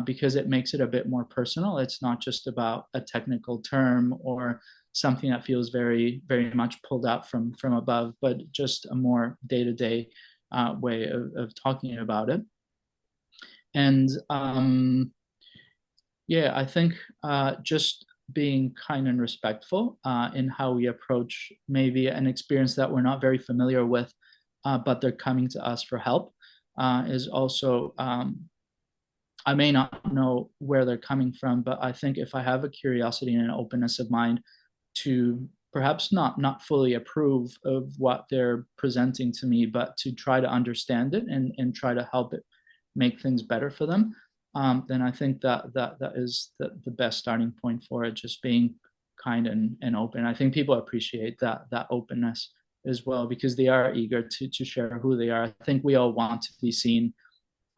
because it makes it a bit more personal. It's not just about a technical term or something that feels very, very much pulled out from above, but just a more day-to-day way of talking about it. And I think just being kind and respectful in how we approach maybe an experience that we're not very familiar with, but they're coming to us for help, is also, I may not know where they're coming from, but I think if I have a curiosity and an openness of mind to perhaps not fully approve of what they're presenting to me, but to try to understand it and try to help it make things better for them, then I think that is the best starting point for it, just being kind and open. I think people appreciate that openness as well, because they are eager to share who they are. I think we all want to be seen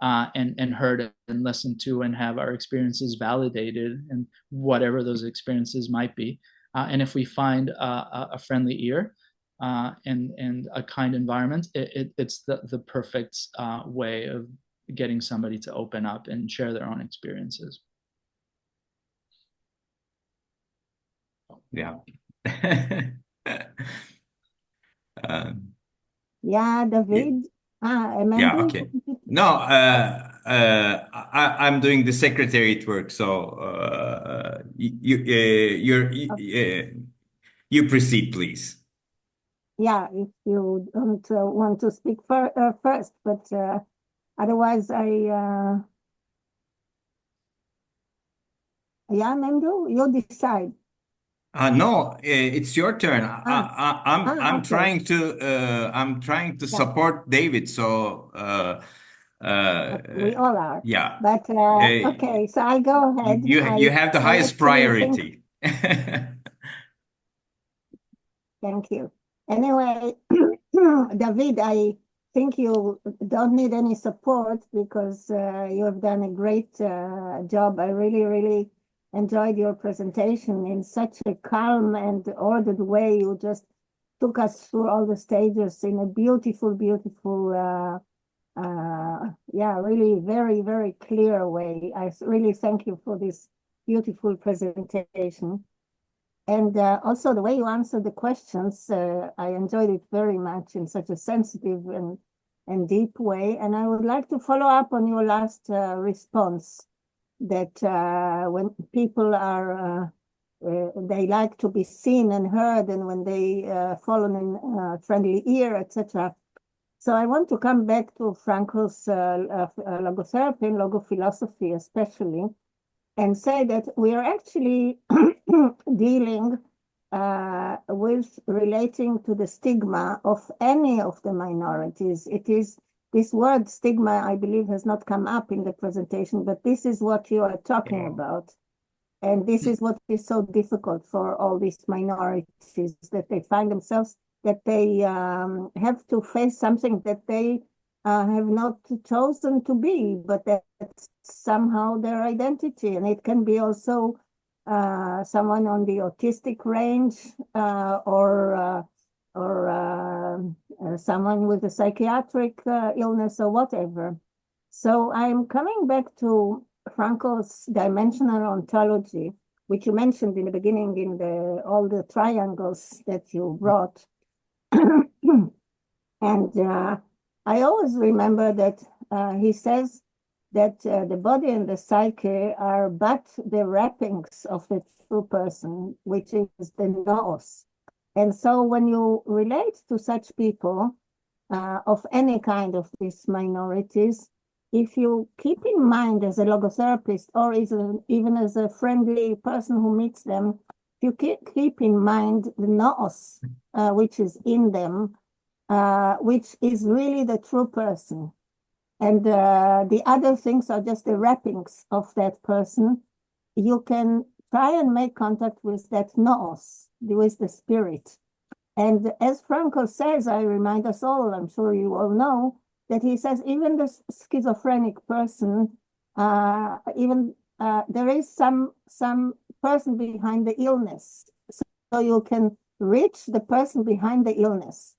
and heard and listened to and have our experiences validated, and whatever those experiences might be. And if we find a friendly ear and a kind environment, it's the perfect way of getting somebody to open up and share their own experiences. Yeah. Yeah, David. Yeah, okay. No, I'm doing the secretariat work, so you proceed, please. Yeah, if you don't want to speak first, but otherwise, Emil, you decide. No, it's your turn. I'm okay. trying to support David. So We all are. Yeah. But okay, so I'll go ahead. You have the I highest actually priority. Thank you. Anyway, David, I think you don't need any support because you have done a great job. I really, really enjoyed your presentation in such a calm and ordered way. You just took us through all the stages in a beautiful, beautiful, yeah, really very, very clear way. I really thank you for this beautiful presentation. And also the way you answered the questions, I enjoyed it very much in such a sensitive and deep way. And I would like to follow up on your last response that when people are, they like to be seen and heard, and when they fall on a friendly ear, etc. So I want to come back to Frankl's logotherapy and logophilosophy especially, and say that we are actually dealing with relating to the stigma of any of the minorities. It is this word stigma, I believe, has not come up in the presentation, but this is what you are talking about. And this is what is so difficult for all these minorities, that they find themselves, that they have to face something that they have not chosen to be, but that's somehow their identity. And it can be also someone on the autistic range or someone with a psychiatric illness or whatever. So I'm coming back to Frankl's dimensional ontology, which you mentioned in the beginning in all the triangles that you brought. And I always remember that he says that the body and the psyche are but the wrappings of the true person, which is the nous. And so when you relate to such people of any kind of these minorities, if you keep in mind as a logotherapist or even as a friendly person who meets them, if you keep in mind the nous, which is in them, which is really the true person. And the other things are just the wrappings of that person. You can try and make contact with that nous, with the spirit. And as Frankl says, I remind us all, I'm sure you all know, that he says even the schizophrenic person, there is some person behind the illness. So you can reach the person behind the illness.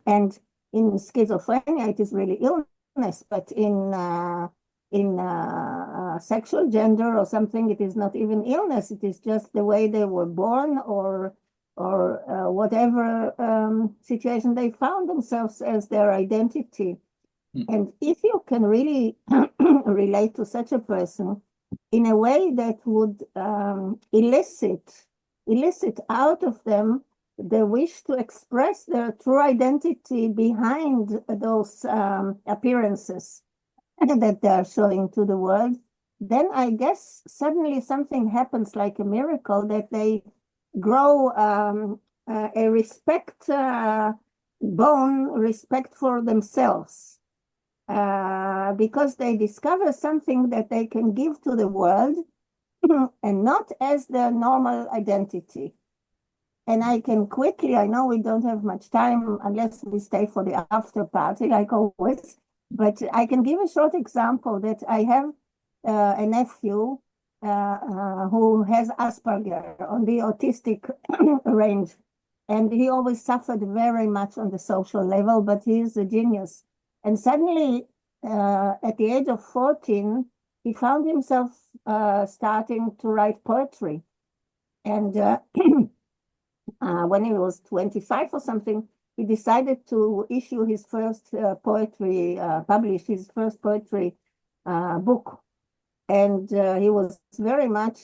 And in schizophrenia, it is really illness, but in sexual gender or something, it is not even illness. It is just the way they were born or whatever situation they found themselves as their identity. And if you can really relate to such a person in a way that would elicit out of them the wish to express their true identity behind those appearances that they are showing to the world, then I guess suddenly something happens like a miracle, that they grow a respect for themselves, because they discover something that they can give to the world and not as their normal identity. And I can quickly, I know we don't have much time unless we stay for the after party like always, but I can give a short example that I have a nephew who has Asperger on the autistic range. And he always suffered very much on the social level, but he is a genius. And suddenly, at the age of 14, he found himself starting to write poetry. And when he was 25 or something, he decided to issue his first publish his first poetry book. And he was very much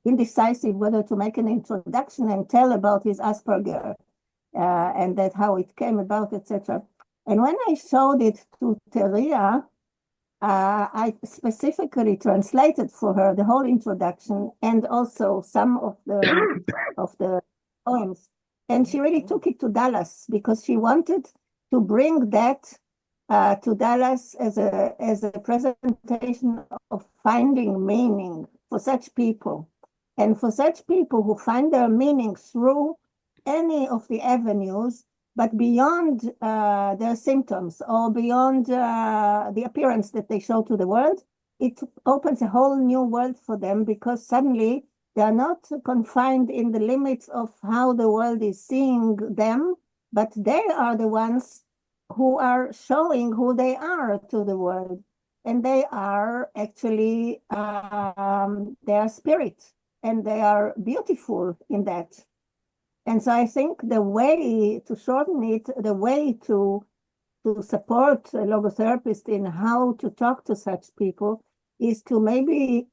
indecisive whether to make an introduction and tell about his Asperger and that how it came about, etc. And when I showed it to Teria, I specifically translated for her the whole introduction and also some of the poems. And she really took it to Dallas because she wanted to bring that to Dallas as a presentation of finding meaning for such people. And for such people who find their meaning through any of the avenues, but beyond their symptoms or beyond the appearance that they show to the world, it opens a whole new world for them, because suddenly they are not confined in the limits of how the world is seeing them, but they are the ones who are showing who they are to the world. And they are actually, they are spirit, and they are beautiful in that. And so I think the way to shorten it, the way to support a logotherapist in how to talk to such people is to maybe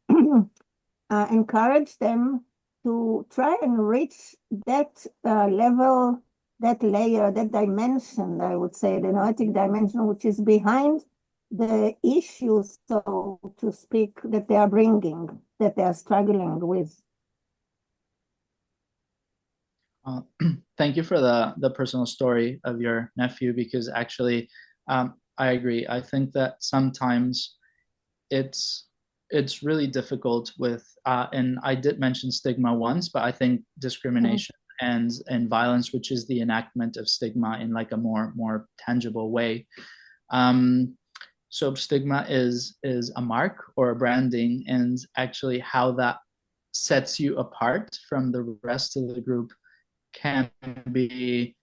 encourage them to try and reach that level, that layer, that dimension, I would say, the noetic dimension, which is behind the issues, so to speak, that they are bringing, that they are struggling with. Thank you for the personal story of your nephew, because actually, I agree. I think that sometimes it's really difficult with, and I did mention stigma once, but I think discrimination and violence, which is the enactment of stigma in like a more tangible way. So stigma is a mark or a branding, and actually how that sets you apart from the rest of the group can be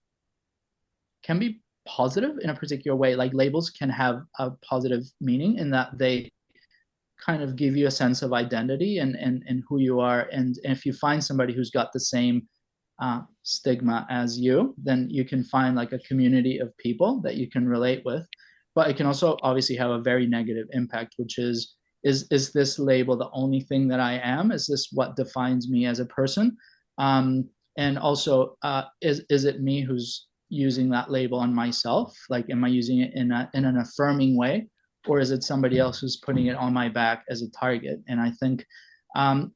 positive in a particular way. Like labels can have a positive meaning in that they kind of give you a sense of identity and who you are. And if you find somebody who's got the same stigma as you, then you can find like a community of people that you can relate with. But it can also obviously have a very negative impact, which is this label the only thing that I am? Is this what defines me as a person? And also, is it me who's using that label on myself? Like, am I using it in an affirming way, or is it somebody else who's putting it on my back as a target? And I think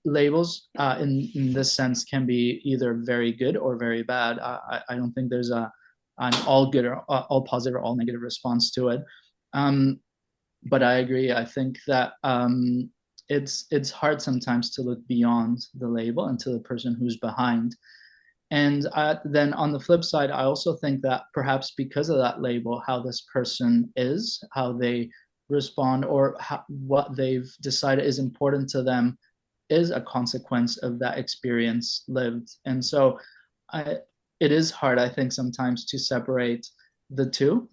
labels in this sense can be either very good or very bad. I don't think there's an all good or all positive or all negative response to it. But I agree. I think that it's hard sometimes to look beyond the label and to the person who's behind. And then on the flip side, I also think that perhaps because of that label, how this person is, how they respond, or what they've decided is important to them is a consequence of that experience lived. And so it is hard, I think, sometimes to separate the two,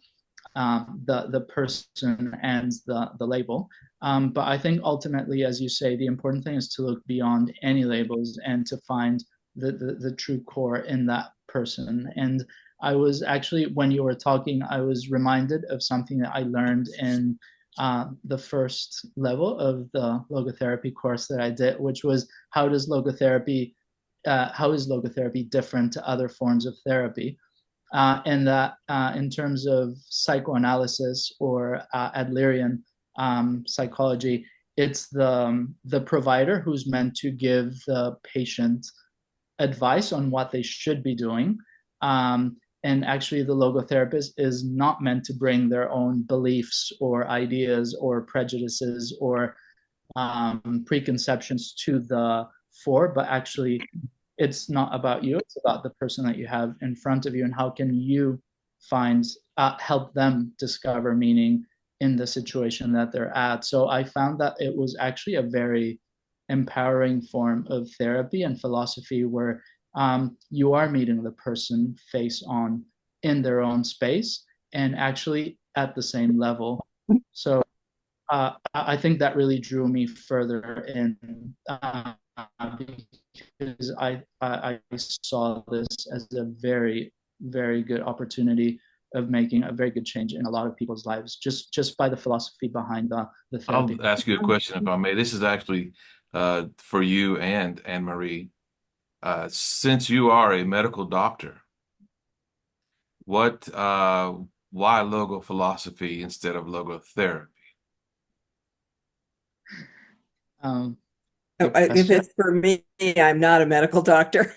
the person and the label. But I think ultimately, as you say, the important thing is to look beyond any labels and to find the true core in that person. And I was actually, when you were talking, I was reminded of something that I learned in the first level of the logotherapy course that I did, which was how is logotherapy different to other forms of therapy? And that in terms of psychoanalysis or Adlerian psychology, it's the provider who's meant to give the patient advice on what they should be doing. And actually the logotherapist is not meant to bring their own beliefs or ideas or prejudices or preconceptions to the fore, but actually it's not about you, it's about the person that you have in front of you, and how can you help them discover meaning in the situation that they're at. So I found that it was actually a very empowering form of therapy and philosophy where you are meeting the person face on in their own space and actually at the same level. So I think that really drew me further in because I saw this as a very, very good opportunity of making a very good change in a lot of people's lives just by the philosophy behind the therapy. I'll ask you a question if I may. This is actually for you and Anne-Marie. Since you are a medical doctor, why logo philosophy instead of logotherapy? If it's for me, I'm not a medical doctor.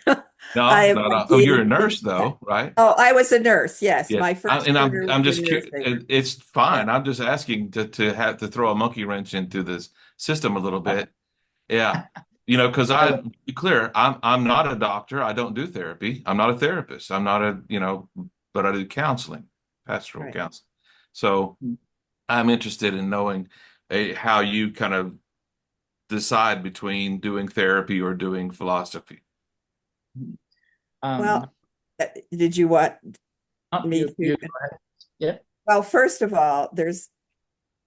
I No, am no, no. Oh, you're a beginning. nurse though, right? Oh, I was a nurse. Yes, Yeah. my first career was I'm in just curious. nursing. It's Yeah, fine. I'm just asking to have to throw a monkey wrench into this system a little bit. Yeah. Because Uh, be clear, I'm not a doctor. I don't do therapy. I'm not a therapist. I'm not but I do counseling, pastoral right. counseling. So I'm interested in knowing how you kind of decide between doing therapy or doing philosophy. Well, um, did you want oh, me to? you go ahead. Yeah. Well, first of all, there's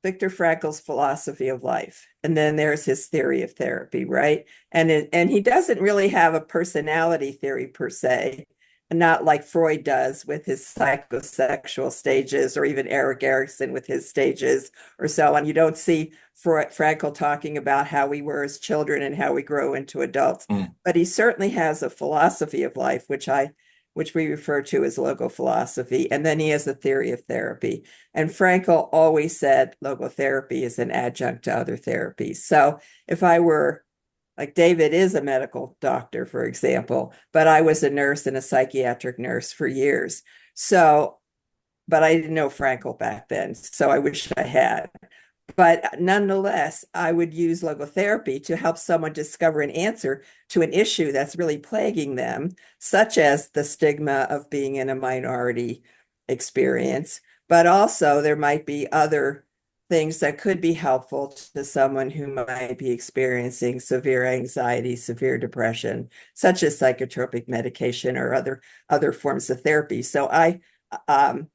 Viktor Frankl's philosophy of life, and then there's his theory of therapy, right? And he doesn't really have a personality theory per se, not like Freud does with his psychosexual stages, or even Eric Erikson with his stages, or so on. You don't see Frankl talking about how we were as children and how we grow into adults, Mm. but he certainly has a philosophy of life, which we refer to as logo philosophy, and then he has a theory of therapy. And Frankl always said logotherapy is an adjunct to other therapies. So if I were, like, David is a medical doctor, for example, but I was a nurse and a psychiatric nurse for years. So, but I didn't know Frankl back then. So I wish I had. But nonetheless, I would use logotherapy to help someone discover an answer to an issue that's really plaguing them, such as the stigma of being in a minority experience. But also, there might be other things that could be helpful to someone who might be experiencing severe anxiety, severe depression, such as psychotropic medication or other forms of therapy. So um,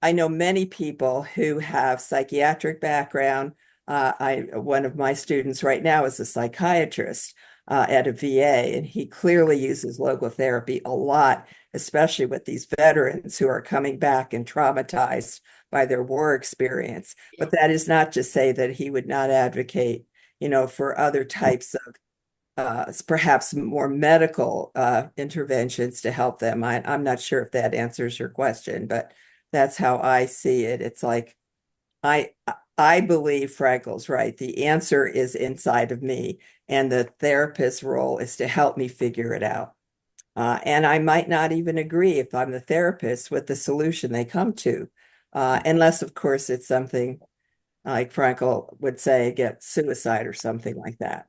I know many people who have psychiatric background. One of my students right now is a psychiatrist at a VA, and he clearly uses logotherapy a lot, especially with these veterans who are coming back and traumatized by their war experience. But that is not to say that he would not advocate, for other types of perhaps more medical interventions to help them. I'm not sure if that answers your question, but that's how I see it. It's like I I believe Frankl's right. The answer is inside of me, and the therapist's role is to help me figure it out. And I might not even agree, if I'm the therapist, with the solution they come to, unless, of course, it's something like Frankl would say, get suicide or something like that.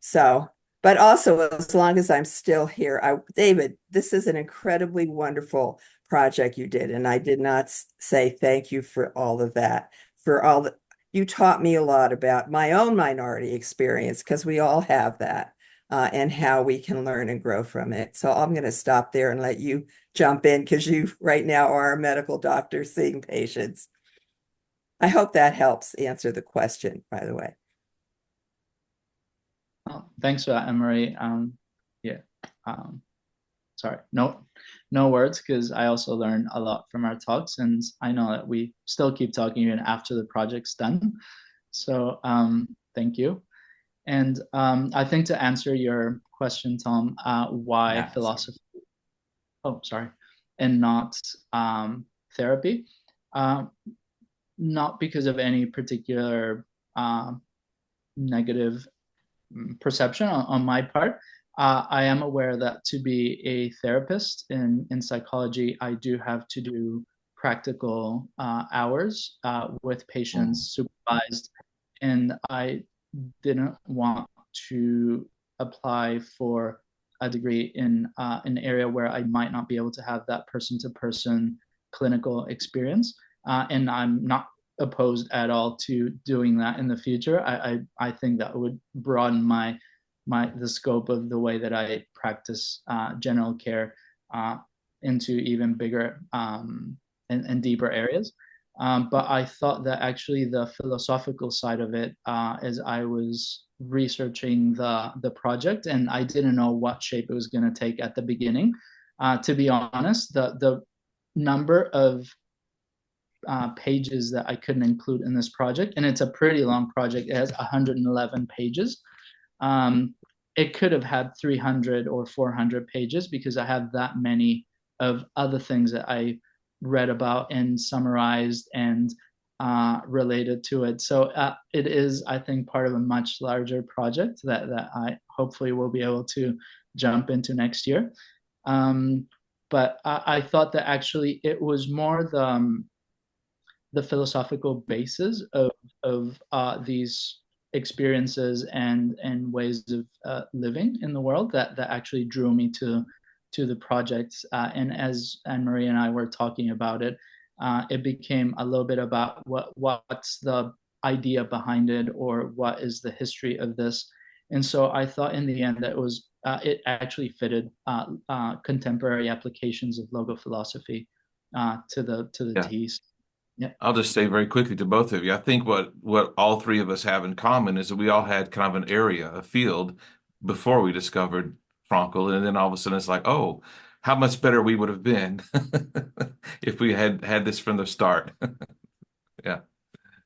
So, but also, as long as I'm still here, David, this is an incredibly wonderful project you did. And I did not say thank you for all of that, for all that you taught me a lot about my own minority experience, because we all have that, and how we can learn and grow from it. So I'm going to stop there and let you jump in, because you right now are a medical doctor seeing patients. I hope that helps answer the question, by the way. Oh, thanks for that, Emery. Yeah. Um, Sorry, no words, because I also learned a lot from our talks, and I know that we still keep talking even after the project's done. So thank you. And I think to answer your question, Tom, why philosophy? Oh, sorry, and not therapy. Uh, Not because of any particular negative perception on my part. I am aware that to be a therapist in psychology, I do have to do practical hours with patients supervised, and I didn't want to apply for a degree in an area where I might not be able to have that person-to-person clinical experience. And I'm not opposed at all to doing that in the future. I think that would broaden the scope of the way that I practice general care into even bigger and deeper areas. But I thought that actually the philosophical side of it, as I was researching the project, and I didn't know what shape it was going to take at the beginning. To be honest, the number of pages that I couldn't include in this project, and it's a pretty long project. It has 111 pages. It could have had 300 or 400 pages, because I have that many of other things that I read about and summarized and related to it. So it is, I think, part of a much larger project that I hopefully will be able to jump into next year. But I thought that actually it was more the philosophical basis of these experiences and ways of living in the world that actually drew me to the projects. And as Anne-Marie and I were talking about it, it became a little bit about what's the idea behind it, or what is the history of this. And so I thought in the end that it actually fitted contemporary applications of logo philosophy to the Yeah. T's. Yeah. I'll just say very quickly to both of you, I think what all three of us have in common is that we all had kind of an area, a field, before we discovered Frankl, and then all of a sudden it's like, oh, how much better we would have been if we had this from the start. Yeah.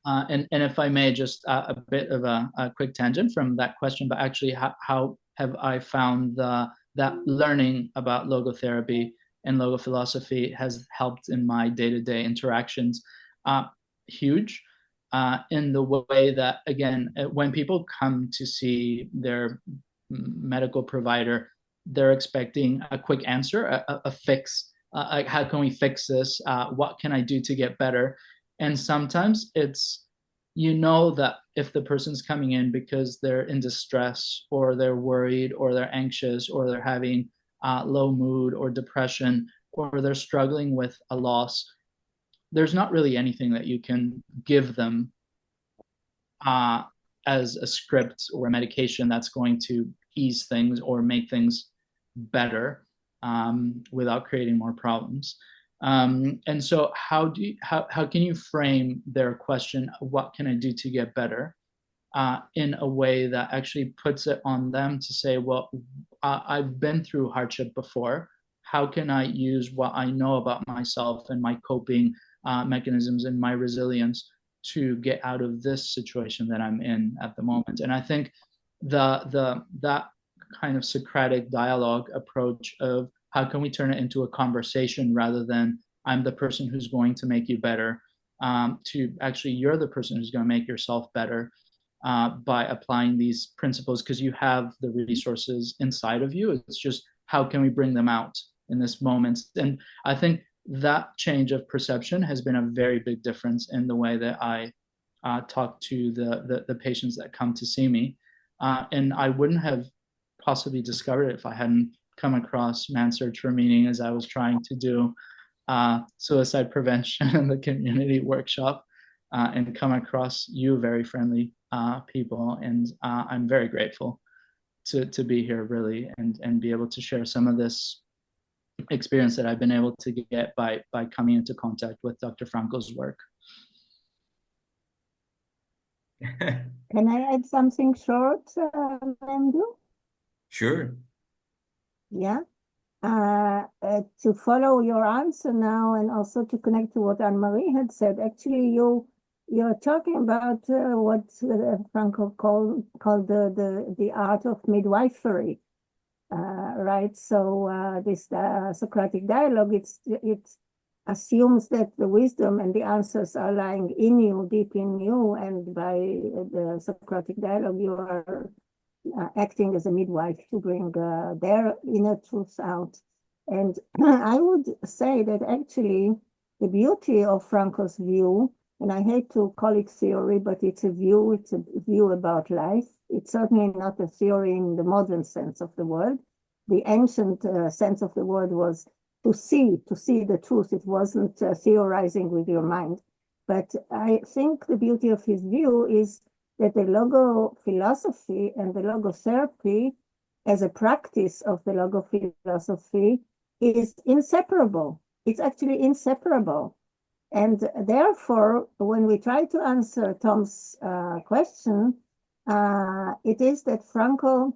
And if I may, just a bit of a quick tangent from that question, but actually, how have I found that learning about logotherapy and logo philosophy has helped in my day-to-day interactions? Huge, in the way that, again, when people come to see their medical provider, they're expecting a quick answer, a fix. Like, how can we fix this? What can I do to get better? And sometimes it's, that if the person's coming in because they're in distress, or they're worried, or they're anxious, or they're having low mood or depression, or they're struggling with a loss, there's not really anything that you can give them as a script or a medication that's going to ease things or make things better without creating more problems. And so how can you frame their question, what can I do to get better, in a way that actually puts it on them to say, well, I've been through hardship before. How can I use what I know about myself and my coping mechanisms and my resilience to get out of this situation that I'm in at the moment? And I think that kind of Socratic dialogue approach of how can we turn it into a conversation rather than I'm the person who's going to make you better, to actually you're the person who's going to make yourself better by applying these principles, because you have the resources inside of you. It's just how can we bring them out in this moment? And I think that change of perception has been a very big difference in the way that I talk to the patients that come to see me. And I wouldn't have possibly discovered it if I hadn't come across Man's Search for Meaning as I was trying to do suicide prevention in the community workshop, and come across you very friendly people. And I'm very grateful to be here, really, and be able to share some of this experience that I've been able to get by coming into contact with Dr. Frankl's work. Can I add something short, Andrew? Sure. Yeah. To follow your answer now, and also to connect to what Anne-Marie had said, actually you're talking about what Frankl called the art of midwifery, right? So this Socratic dialogue, it assumes that the wisdom and the answers are lying in you, deep in you, and by the Socratic dialogue, you are acting as a midwife to bring their inner truths out. And I would say that actually the beauty of Frankl's view, and I hate to call it theory, but it's a view about life. It's certainly not a theory in the modern sense of the word. The ancient sense of the word was to see the truth. It wasn't theorizing with your mind. But I think the beauty of his view is that the logo philosophy and the logotherapy as a practice of the logo philosophy is inseparable. It's actually inseparable. And therefore, when we try to answer Tom's question, it is that Frankl,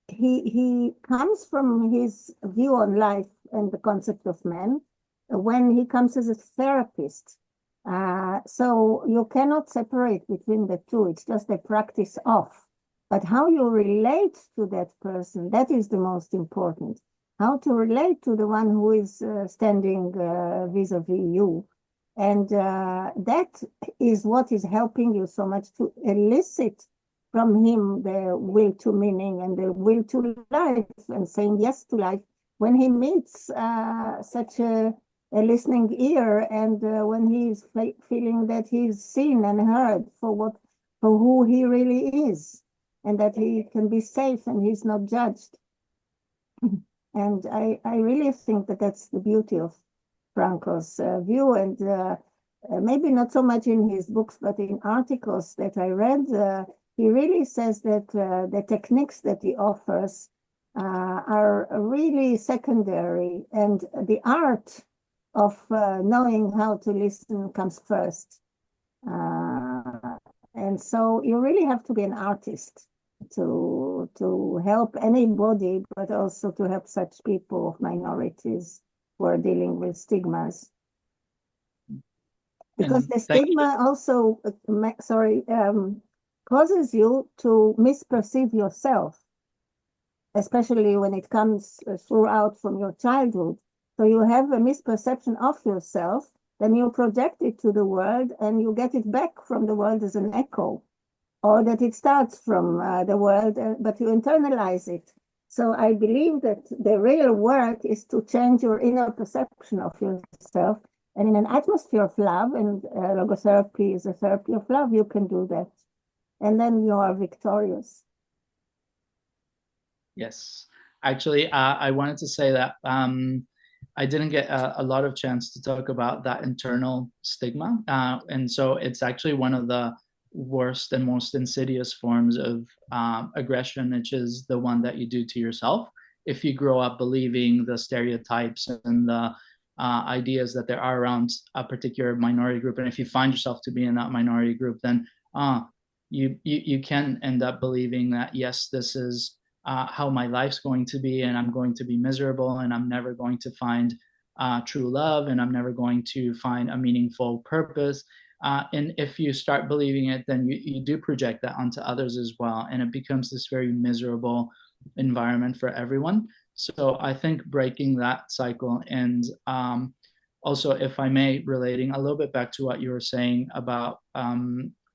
he comes from his view on life and the concept of man when he comes as a therapist. So you cannot separate between the two. It's just a practice of. But how you relate to that person, that is the most important. How to relate to the one who is standing vis-a-vis you. And that is what is helping you so much to elicit from him the will to meaning and the will to life and saying yes to life when he meets such a listening ear, and when he's feeling that he's seen and heard for who he really is, and that he can be safe and he's not judged. And I really think that that's the beauty of Frankl's view, and maybe not so much in his books, but in articles that I read, he really says that the techniques that he offers are really secondary, and the art of knowing how to listen comes first. And so you really have to be an artist to help anybody, but also to help such people of minorities who are dealing with stigmas. Because the stigma also, causes you to misperceive yourself, especially when it comes throughout from your childhood. So you have a misperception of yourself, then you project it to the world and you get it back from the world as an echo, or that it starts from the world, but you internalize it. So I believe that the real work is to change your inner perception of yourself. And in an atmosphere of love, and logotherapy is a therapy of love, you can do that. And then you are victorious. Yes. Actually, I wanted to say that I didn't get a lot of chance to talk about that internal stigma. And so it's actually one of the worst and most insidious forms of aggression, which is the one that you do to yourself. If you grow up believing the stereotypes and the ideas that there are around a particular minority group, and if you find yourself to be in that minority group, then you can end up believing that, yes, this is how my life's going to be, and I'm going to be miserable, and I'm never going to find true love, and I'm never going to find a meaningful purpose. And if you start believing it, then you do project that onto others as well, and it becomes this very miserable environment for everyone. So I think breaking that cycle, and also, if I may, relating a little bit back to what you were saying about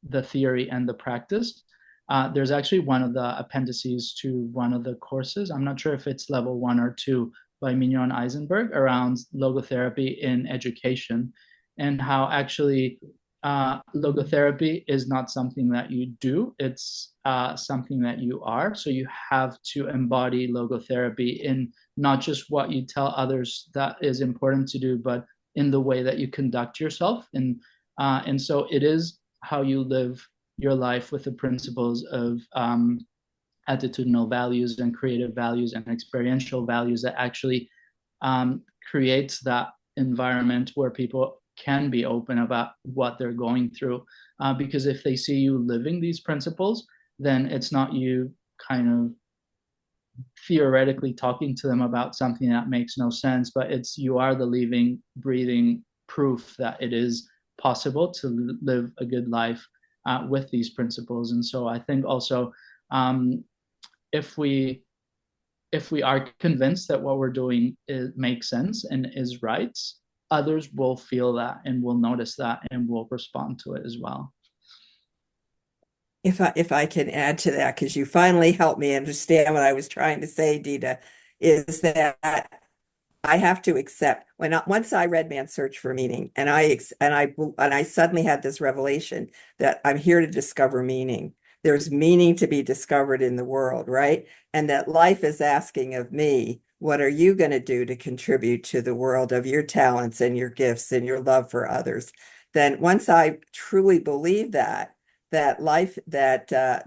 the theory and the practice, there's actually one of the appendices to one of the courses. I'm not sure if it's level 1 or 2 by Mignon Eisenberg around logotherapy in education, and how actually logotherapy is not something that you do, it's something that you are. So you have to embody logotherapy in not just what you tell others that is important to do, but in the way that you conduct yourself. And so it is how you live your life with the principles of attitudinal values and creative values and experiential values that actually creates that environment where people can be open about what they're going through. Because if they see you living these principles, then it's not you kind of theoretically talking to them about something that makes no sense, but it's you are the living, breathing proof that it is possible to live a good life with these principles. And so I think also if we are convinced that what we're doing makes sense and is right, others will feel that and will notice that and will respond to it as well. If I can add to that, because you finally helped me understand what I was trying to say, Dita, is that I have to accept once I read Man's Search for Meaning, and I suddenly had this revelation that I'm here to discover meaning. There's meaning to be discovered in the world, right? And that life is asking of me, what are you going to do to contribute to the world of your talents and your gifts and your love for others? Then once I truly believe that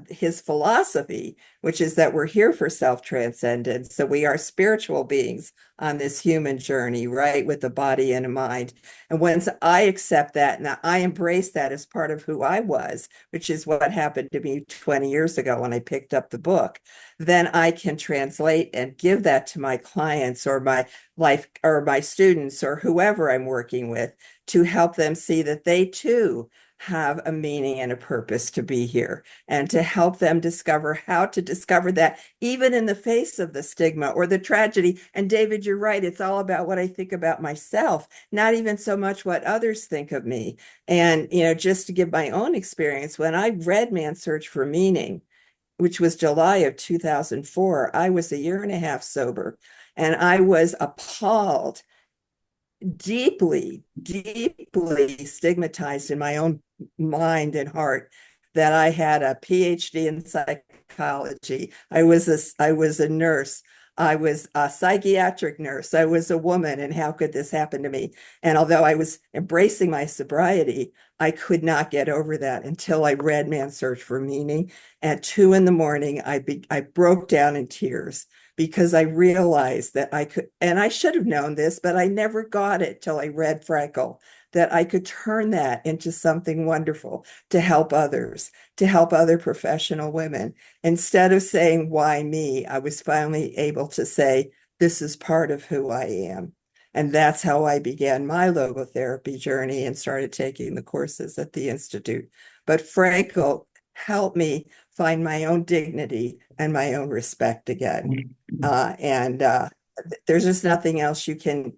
his philosophy, which is that we're here for self-transcendence, so we are spiritual beings on this human journey, right, with a body and a mind. And once I accept that and I embrace that as part of who I was, which is what happened to me 20 years ago when I picked up the book, then I can translate and give that to my clients or my life or my students or whoever I'm working with to help them see that they too have a meaning and a purpose to be here, and to help them discover how to discover that even in the face of the stigma or the tragedy. And David, you're right. It's all about what I think about myself, not even so much what others think of me. And, just to give my own experience, when I read Man's Search for Meaning, which was July of 2004, I was a year and a half sober, and I was appalled, deeply, deeply stigmatized in my own mind and heart that I had a PhD in psychology. I was a nurse. I was a psychiatric nurse. I was a woman, and how could this happen to me? And although I was embracing my sobriety, I could not get over that until I read Man's Search for Meaning. At 2 a.m, I broke down in tears because I realized that I could, and I should have known this, but I never got it till I read Frankl, that I could turn that into something wonderful to help others, to help other professional women. Instead of saying, why me, I was finally able to say, this is part of who I am. And that's how I began my logotherapy journey and started taking the courses at the Institute. But Frankl helped me find my own dignity and my own respect again. There's just nothing else you can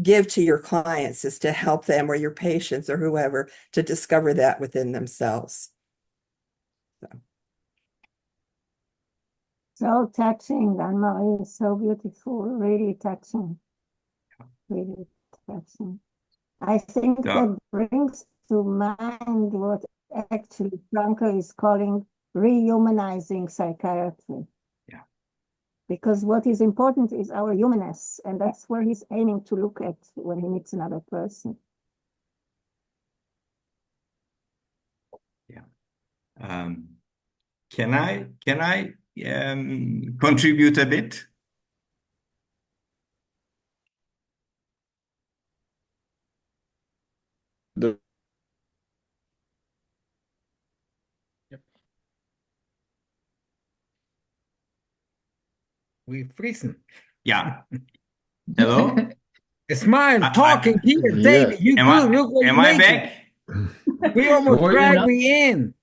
give to your clients is to help them or your patients or whoever to discover that within themselves. So touching, Anne-Marie, so beautiful, really touching, really touching. I think that brings to mind what actually Frankl is calling rehumanizing psychiatry. Yeah. Because what is important is our humanness, and that's where he's aiming to look at when he meets another person. Yeah. Can I contribute a bit? We freezing. Yeah. Hello? Smile, talking here, David. You Am good? Look what am you I making. back? We almost Well, dragged me in.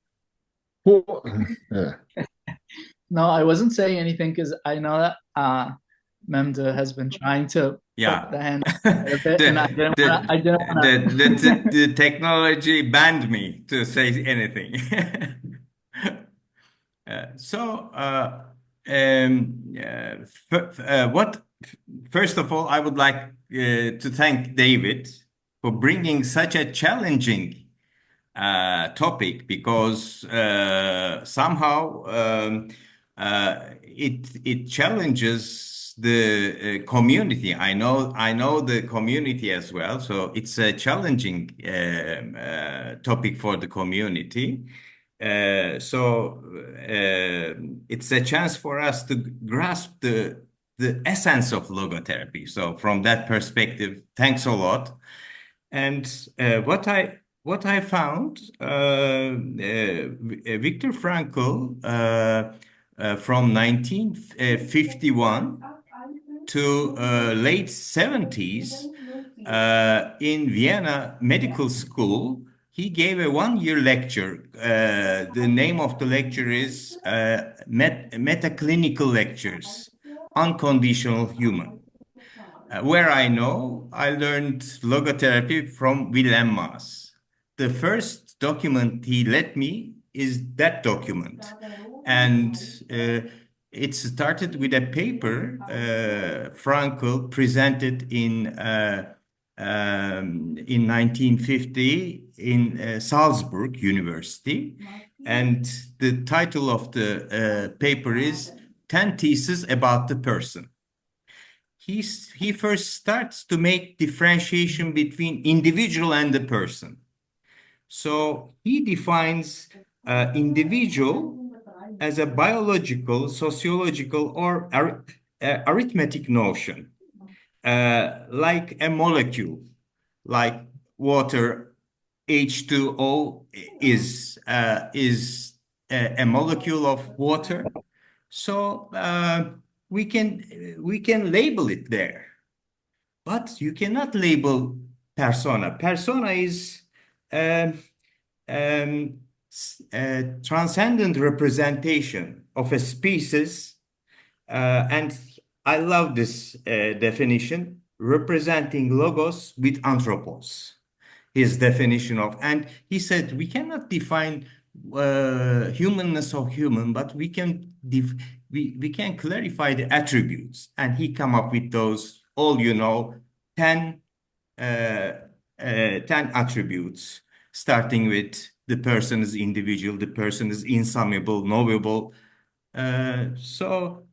No, I wasn't saying anything because I know that Memda has been trying to Yeah. put the hand a bit, and I didn't want to. The technology banned me to say anything. First of all, I would like to thank David for bringing such a challenging topic, because somehow it challenges the community. I know the community as well, so it's a challenging topic for the community. It's a chance for us to grasp the essence of logotherapy. So from that perspective, thanks a lot. And what I found, Viktor Frankl, from 1951 to late 70s, in Vienna Medical School, he gave a 1-year lecture. The name of the lecture is Metaclinical Lectures, Unconditional Human. Where I learned logotherapy from Wilhelm Maas. The first document he lent me is that document. And it started with a paper Frankl presented in 1950 in Salzburg University. And the title of the paper is 10 Theses About the Person. He first starts to make differentiation between individual and the person. So he defines individual as a biological, sociological, or arithmetic notion, like a molecule, like water. H2O is a molecule of water. So we can label it there, but you cannot label persona. Persona is transcendent representation of a species, and I love this definition, representing logos with anthropos. His definition of, and he said we cannot define humanness of human, but we can we can clarify the attributes. And he come up with those, all 10 10 attributes, starting with the person is individual, the person is insoluble, knowable. So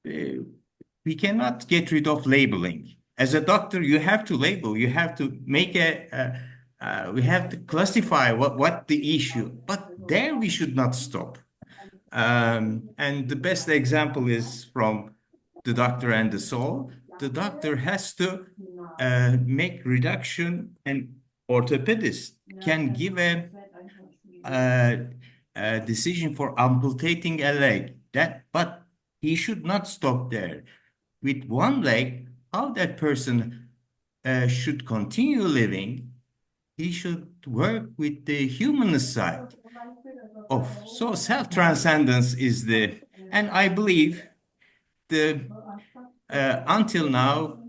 we cannot get rid of labeling. As a doctor, you have to label, you have to make we have to classify what the issue, but there we should not stop. And the best example is from the doctor and the soul. The doctor has to make reduction, and orthopedist can give a decision for amputating a leg. But he should not stop there. With one leg, how that person should continue living, he should work with the humanist side of. So self-transcendence is and I believe until now,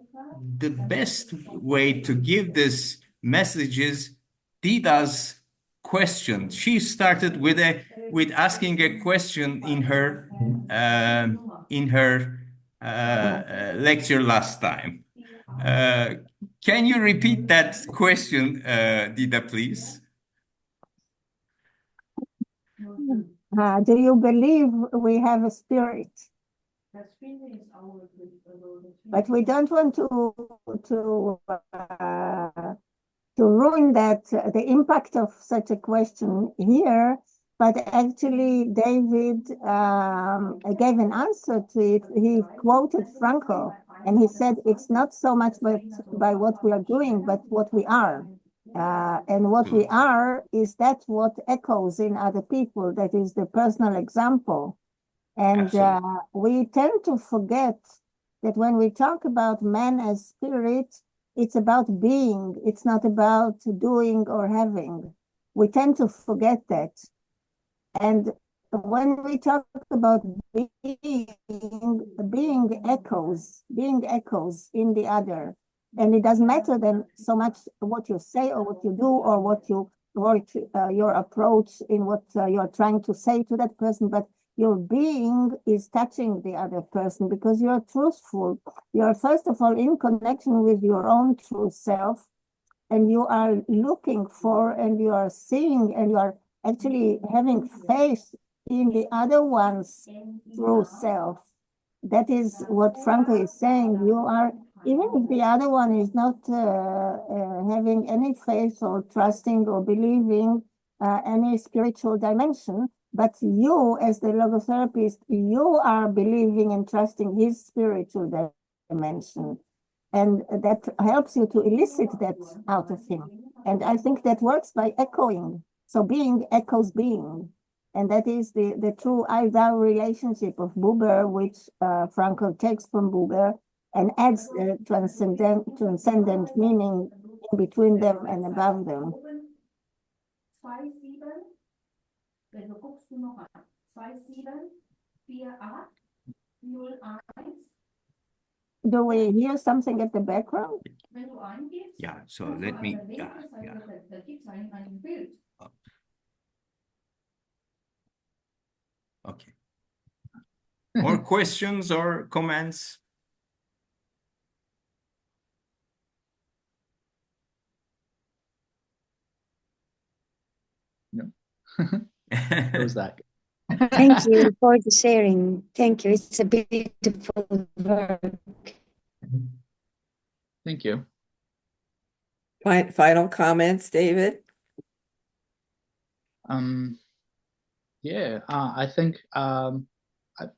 the best way to give this message is Dida's question. She started with asking a question in her lecture last time. Can you repeat that question, Dida, please? Do you believe we have a spirit? But we don't want to ruin that the impact of such a question here. But actually, David gave an answer to it. He quoted Frankl, and he said it's not so much by what we are doing, but what we are. And what we are is that what echoes in other people. That is the personal example. And we tend to forget that when we talk about man as spirit, it's about being. It's not about doing or having. We tend to forget that. And when we talk about being echoes in the other. And it doesn't matter then so much what you say or what you do or what your approach in what you're trying to say to that person, but your being is touching the other person because you're truthful. You're first of all in connection with your own true self, and you are looking for, and you are seeing, and you are actually having faith in the other one's true self. That is what Frankl is saying. You are, even if the other one is not having any faith or trusting or believing any spiritual dimension, but you, as the logotherapist, you are believing and trusting his spiritual dimension. And that helps you to elicit that out of him. And I think that works by echoing. So being echoes being. And that is the true I-thou relationship of Buber, which Frankl takes from Buber and adds the transcendent meaning in between them and above them. Do we hear something at the background? Yeah, so let me, Okay. More questions or comments? No. It was that. Thank you for the sharing. Thank you. It's a beautiful work. Thank you. Final comments, David? Yeah, I think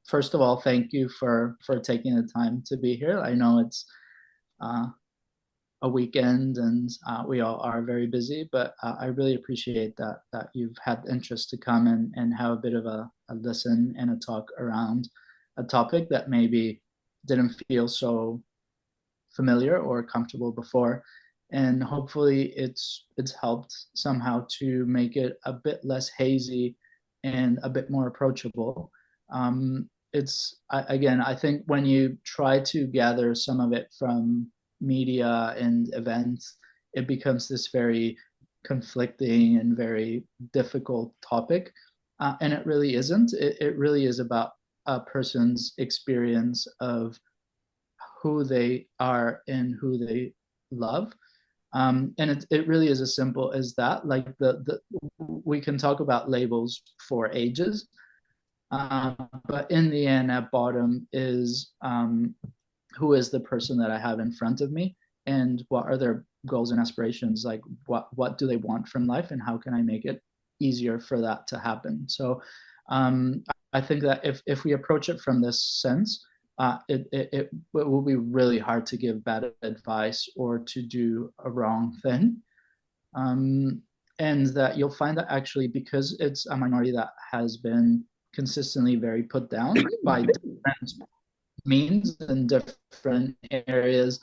first of all, thank you for taking the time to be here. I know it's a weekend and we all are very busy, but I really appreciate that you've had interest to come and have a bit of a listen and a talk around a topic that maybe didn't feel so familiar or comfortable before. And hopefully it's helped somehow to make it a bit less hazy and a bit more approachable. I think when you try to gather some of it from media and events, it becomes this very conflicting and very difficult topic. And it really isn't. It really is about a person's experience of who they are and who they love. And it really is as simple as that. Like we can talk about labels for ages, but in the end, at bottom is who is the person that I have in front of me, and what are their goals and aspirations? Like what do they want from life, and how can I make it easier for that to happen? So I think that if we approach it from this sense, it will be really hard to give bad advice or to do a wrong thing. And that you'll find that actually, because it's a minority that has been consistently very put down by different means in different areas,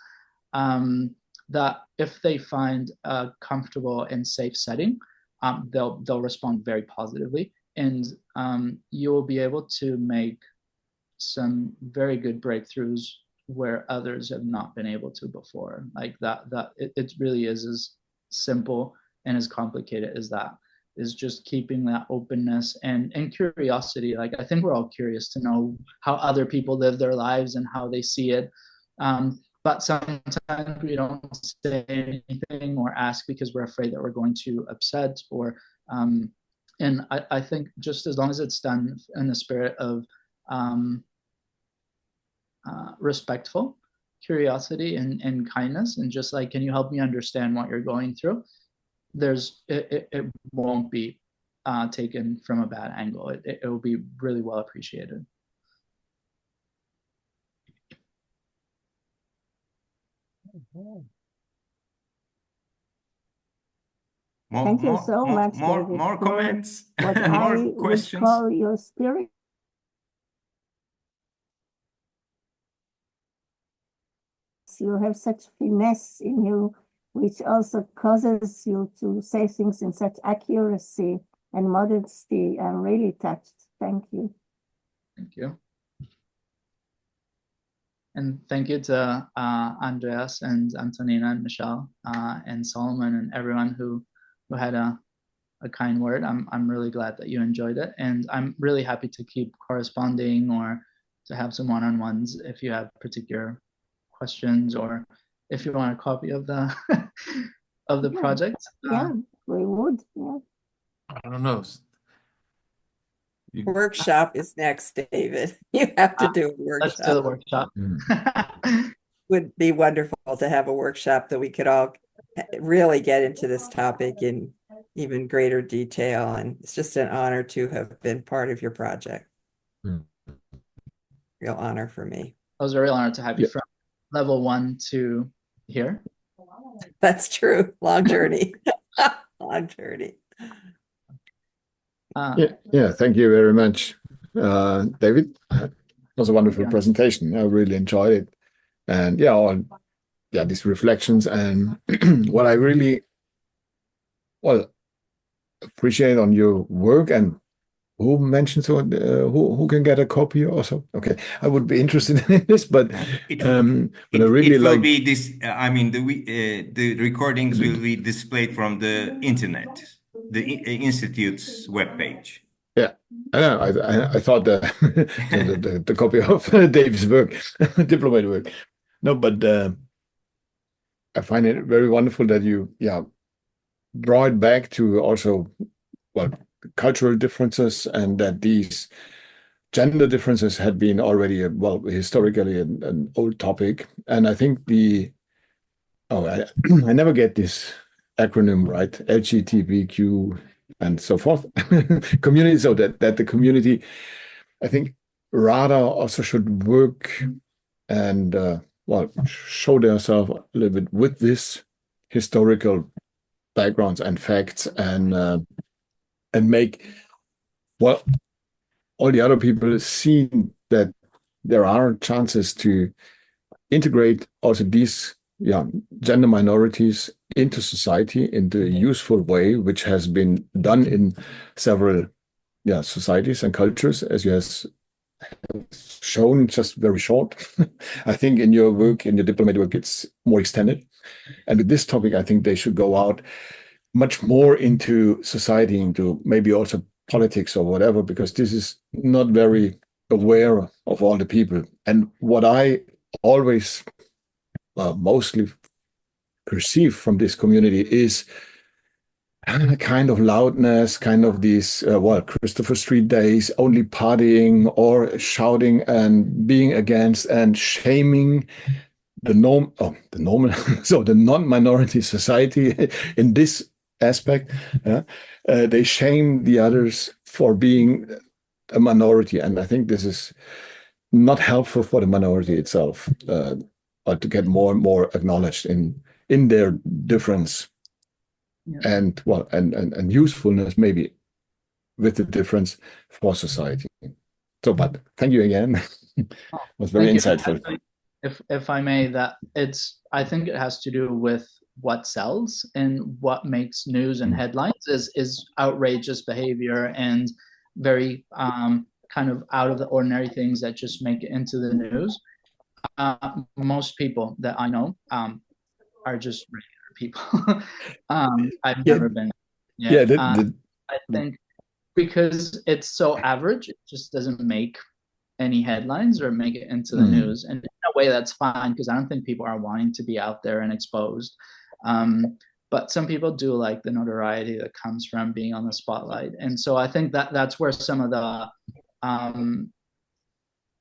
that if they find a comfortable and safe setting, they'll respond very positively, and you will be able to make some very good breakthroughs where others have not been able to before. Like it really is as simple and as complicated as that. Is just keeping that openness and curiosity. Like I think we're all curious to know how other people live their lives and how they see it. But sometimes we don't say anything or ask because we're afraid that we're going to upset or and I think just as long as it's done in the spirit of respectful curiosity and kindness, and just like, can you help me understand what you're going through? It won't be taken from a bad angle. It will be really well appreciated. Thank you so much, David, more comments, what more I questions. would call your spirit. You have such finesse in you, which also causes you to say things in such accuracy and modesty. I'm really touched. Thank you. Thank you. And thank you to Andreas and Antonina and Michelle and Solomon and everyone who had a kind word. I'm really glad that you enjoyed it, and I'm really happy to keep corresponding or to have some one-on-ones if you have particular questions, or if you want a copy of the of the project. Yeah, we would. Yeah. I don't know. Workshop is next, David. You have to do a workshop. Let's do the workshop. Would be wonderful to have a workshop that we could all really get into this topic in even greater detail. And it's just an honor to have been part of your project. Real honor for me. It was a real honor to have you from level 1 to here. That's true. Long journey. Long journey. Yeah, thank you very much, David. It was a wonderful presentation. I really enjoyed it. And these reflections, and what I really appreciate on your work, and who mentioned who can get a copy also? Okay, I would be interested in this, but it I really will like be this. I mean, the recordings will be displayed from the internet, the institute's webpage. Yeah, I know. I thought the copy of David's work, diplomat work. No, but I find it very wonderful that you draw it back to also cultural differences, and that these gender differences had been already historically an old topic. And I think I never get this acronym right, LGBTQ and so forth community, so that the community, I think, rather also should work and show themselves a little bit with this historical backgrounds and facts, and make all the other people see that there are chances to integrate also these gender minorities into society in the useful way, which has been done in several societies and cultures, as you have shown just very short. I think in your work, in your diplomatic work, it's more extended. And with this topic, I think they should go out much more into society, into maybe also politics or whatever, because this is not very aware of all the people. And what I always mostly perceive from this community is a kind of loudness, kind of these, Christopher Street days, only partying or shouting and being against and shaming the normal, so the non-minority society in this aspect. They shame the others for being a minority. And I think this is not helpful for the minority itself, or to get more and more acknowledged in their difference. Yeah. And usefulness maybe with the difference for society. So, but thank you again. It was very insightful. If I may, I think it has to do with what sells, and what makes news and headlines is outrageous behavior and very kind of out of the ordinary things that just make it into the news. Most people that I know are just regular people. I've never been. I think because it's so average, it just doesn't make any headlines or make it into the news. And in a way, that's fine, because I don't think people are wanting to be out there and exposed. But some people do like the notoriety that comes from being on the spotlight. And so I think that's where some of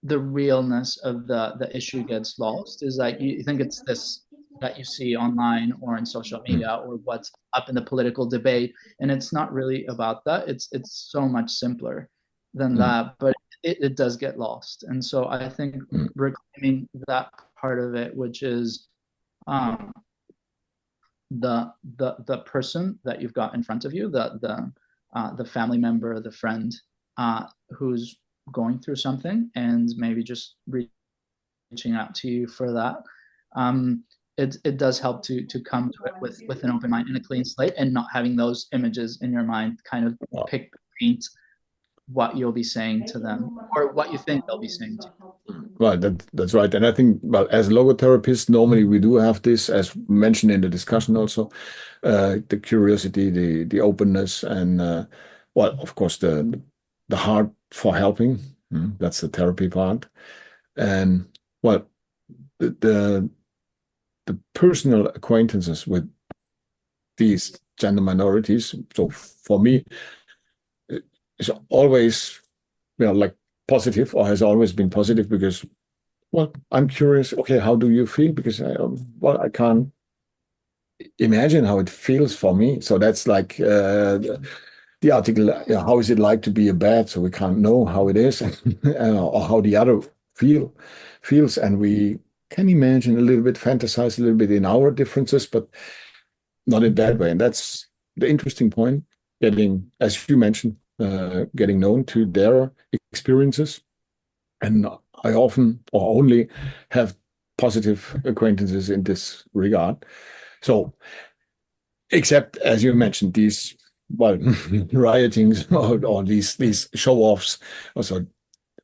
the realness of the issue gets lost, is that you think it's this that you see online or in social media or what's up in the political debate, and it's not really about that. It's so much simpler than that, but it does get lost. And so I think reclaiming that part of it, which is the person that you've got in front of you, the family member, the friend who's going through something, and maybe just reaching out to you for that. It does help to come to it with an open mind and a clean slate, and not having those images in your mind kind of paint what you'll be saying to them, or what you think they'll be saying to you. Well, that's right. And I think, as logotherapists, normally we do have this, as mentioned in the discussion also, the curiosity, the openness, and of course, the heart for helping. That's the therapy part. And the personal acquaintances with these gender minorities. So for me, it's always, like positive, or has always been positive, because, I'm curious. Okay, how do you feel? Because I can't imagine how it feels for me. So that's like the article. How is it like to be a bat? So we can't know how it is, or how the other feels, and we can imagine a little bit, fantasize a little bit in our differences, but not in that way. And that's the interesting point, getting, as you mentioned, getting known to their experiences. And I often or only have positive acquaintances in this regard. So, except, as you mentioned, these riotings or these show-offs also,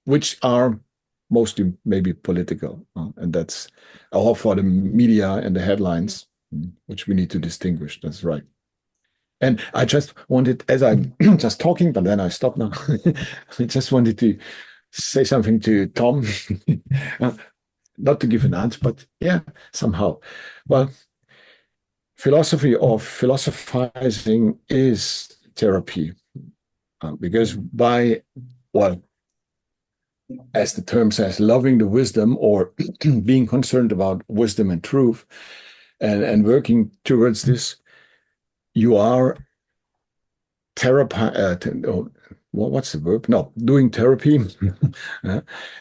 which are mostly maybe political, and that's all for the media and the headlines, which we need to distinguish. That's right. And I just wanted, as I'm just talking, but then I stop now. I just wanted to say something to Tom, not to give an answer, but somehow. Well, philosophy of philosophizing is therapy, because as the term says, loving the wisdom, or being concerned about wisdom and truth, and working towards this, you are what's the verb? No, doing therapy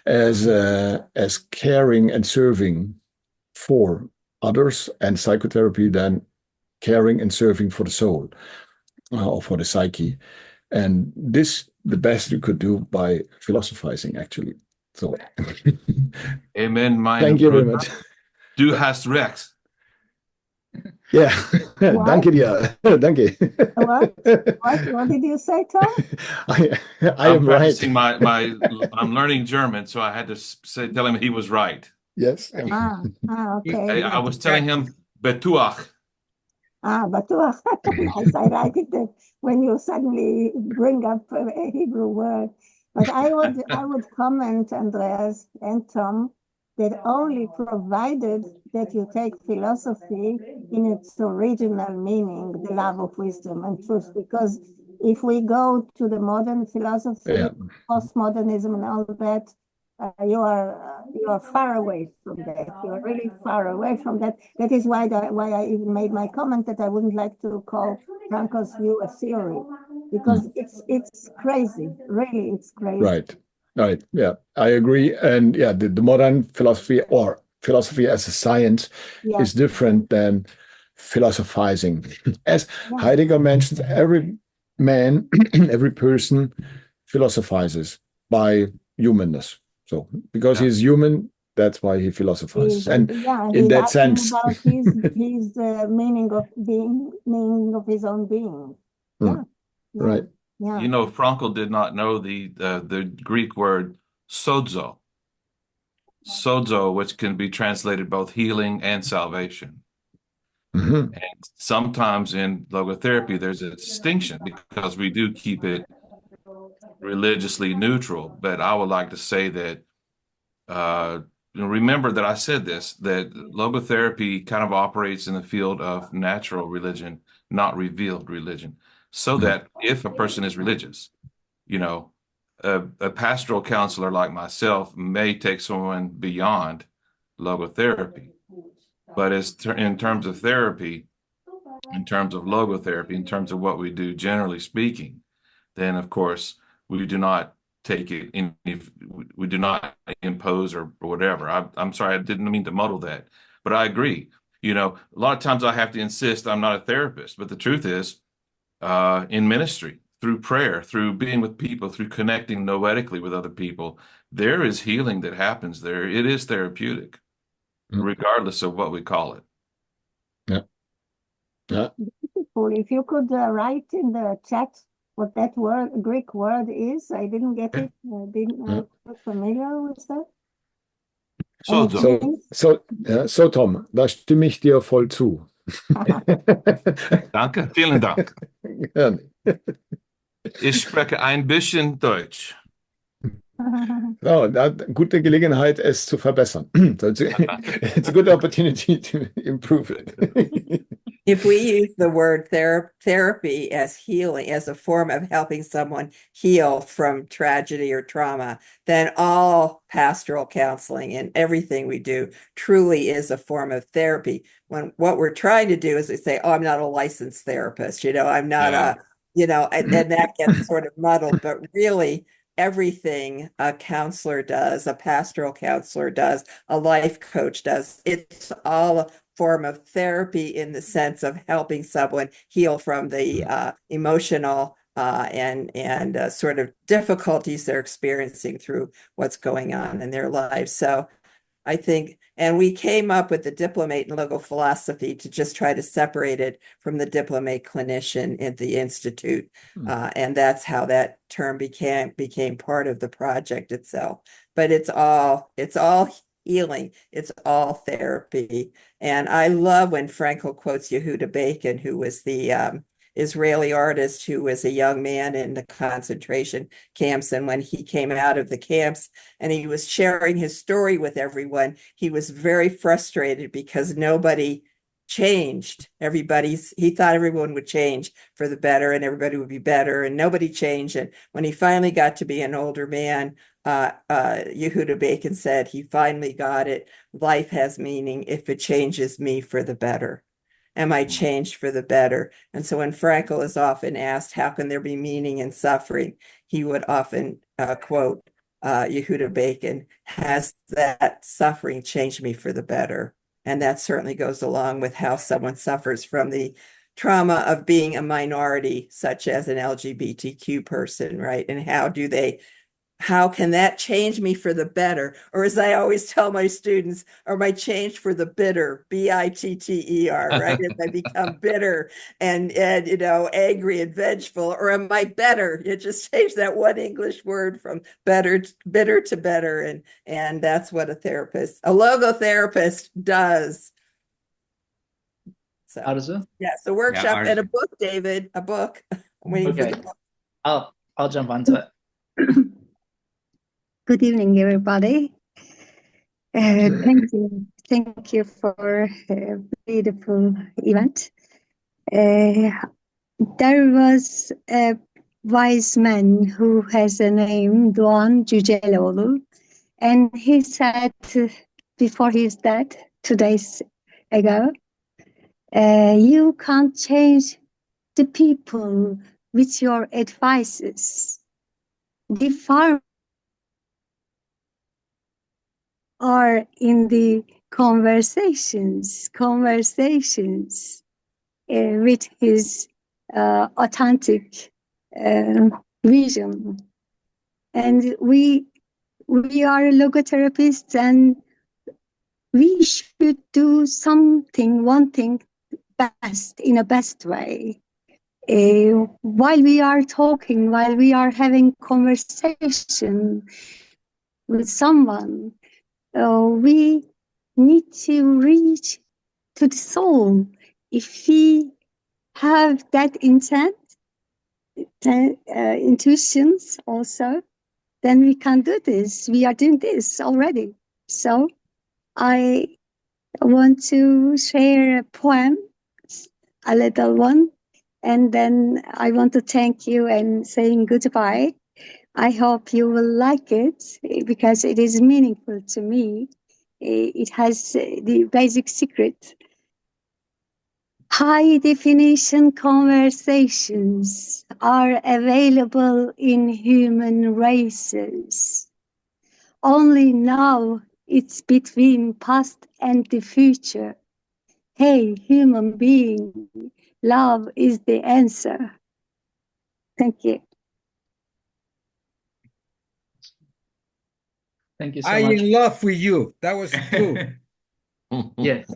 as caring and serving for others, and psychotherapy then caring and serving for the soul, or for the psyche. And this, the best you could do by philosophizing, actually. So, Amen. Thank you very much. Du hast recht. Yeah, danke dir. Danke. What did you say, Tom? I I'm am right. practicing I'm learning German, so I had to tell him he was right. Yes. Okay. I was telling him betuach. Batuach. Nice. I like it that when you suddenly bring up a Hebrew word. But I would comment, Andreas and Tom, that only provided that you take philosophy in its original meaning, the love of wisdom and truth, because if we go to the modern philosophy, postmodernism and all that, you are far away from that. You are really far away from that. That is why I even made my comment that I wouldn't like to call Frankl's view a theory, because it's crazy. Really, it's crazy. Right. Yeah, I agree. And yeah, the modern philosophy or philosophy as a science is different than philosophizing. As Heidegger mentions, every man, every person philosophizes by humanness. So because he's human, that's why he philosophizes. And in that sense, about his meaning of his own being. Right. Yeah. You know, Frankl did not know the Greek word sozo, which can be translated both healing and salvation. And sometimes in logotherapy, there's a distinction because we do keep it religiously neutral. But I would like to say that, remember that I said this, that logotherapy kind of operates in the field of natural religion, not revealed religion. So that if a person is religious, you know, a pastoral counselor like myself may take someone beyond logotherapy. But in terms of therapy, in terms of logotherapy, in terms of what we do, generally speaking, then of course we do not take it in, we do not impose or whatever. I'm sorry, I didn't mean to muddle that, but I agree. You know, a lot of times I have to insist I'm not a therapist, but the truth is, in ministry, through prayer, through being with people, through connecting noetically with other people, there is healing that happens there. It is therapeutic, regardless of what we call it. Beautiful. If you could write in the chat what that Greek word is, I didn't get it. I didn't not familiar with that. So Tom, da stimme ich dir voll zu. Danke, vielen Dank. Ich spreche ein bisschen Deutsch. Oh, gute Gelegenheit, es zu verbessern. So it's a good opportunity to improve it. If we use the word therapy as healing, as a form of helping someone heal from tragedy or trauma, then all pastoral counseling and everything we do truly is a form of therapy. When what we're trying to do is we say, oh, I'm not a licensed therapist, I'm not and that gets sort of muddled, but really everything a counselor does, a pastoral counselor does, a life coach does, it's all form of therapy in the sense of helping someone heal from the emotional and sort of difficulties they're experiencing through what's going on in their lives. So I think, and we came up with the diplomate in logophilosophy to just try to separate it from the diplomate clinician at the Institute. And that's how that term became part of the project itself. But it's all healing. It's all therapy. And I love when Frankl quotes Yehuda Bacon, who was the Israeli artist who was a young man in the concentration camps. And when he came out of the camps and he was sharing his story with everyone, he was very frustrated because nobody changed. He thought everyone would change for the better and everybody would be better, and nobody changed. And when he finally got to be an older man, Yehuda Bacon said he finally got it. Life has meaning if it changes me for the better. Am I changed for the better? And so when Frankl is often asked, how can there be meaning in suffering? He would often quote Yehuda Bacon, has that suffering changed me for the better? And that certainly goes along with how someone suffers from the trauma of being a minority, such as an LGBTQ person, right? And how can that change me for the better? Or as I always tell my students, am I changed for the bitter, bitter, right? As I become bitter and angry and vengeful, or am I better? You just change that one English word from bitter to better. And that's what a logotherapist does. So How does it? yes, a workshop and a book, David, a book. I'm waiting for the book. I'll jump onto it. Good evening, everybody. Thank you for a beautiful event. There was a wise man who has a name, Doğan Cüceloğlu, and he said before his death 2 days ago, you can't change the people with your advices. The farm are in the conversations with his authentic vision. And we are logotherapists, and we should do one thing best, in a best way. While we are talking, while we are having conversation with someone, we need to reach to the soul. If we have that intent, intuitions also, then we can do this. We are doing this already. So I want to share a poem, a little one, and then I want to thank you and saying goodbye. I hope you will like it because it is meaningful to me. It has the basic secret. High definition conversations are available in human races. Only now it's between past and the future. Hey, human being, love is the answer. Thank you. Thank you so I much. in love with you. That was true. Yes.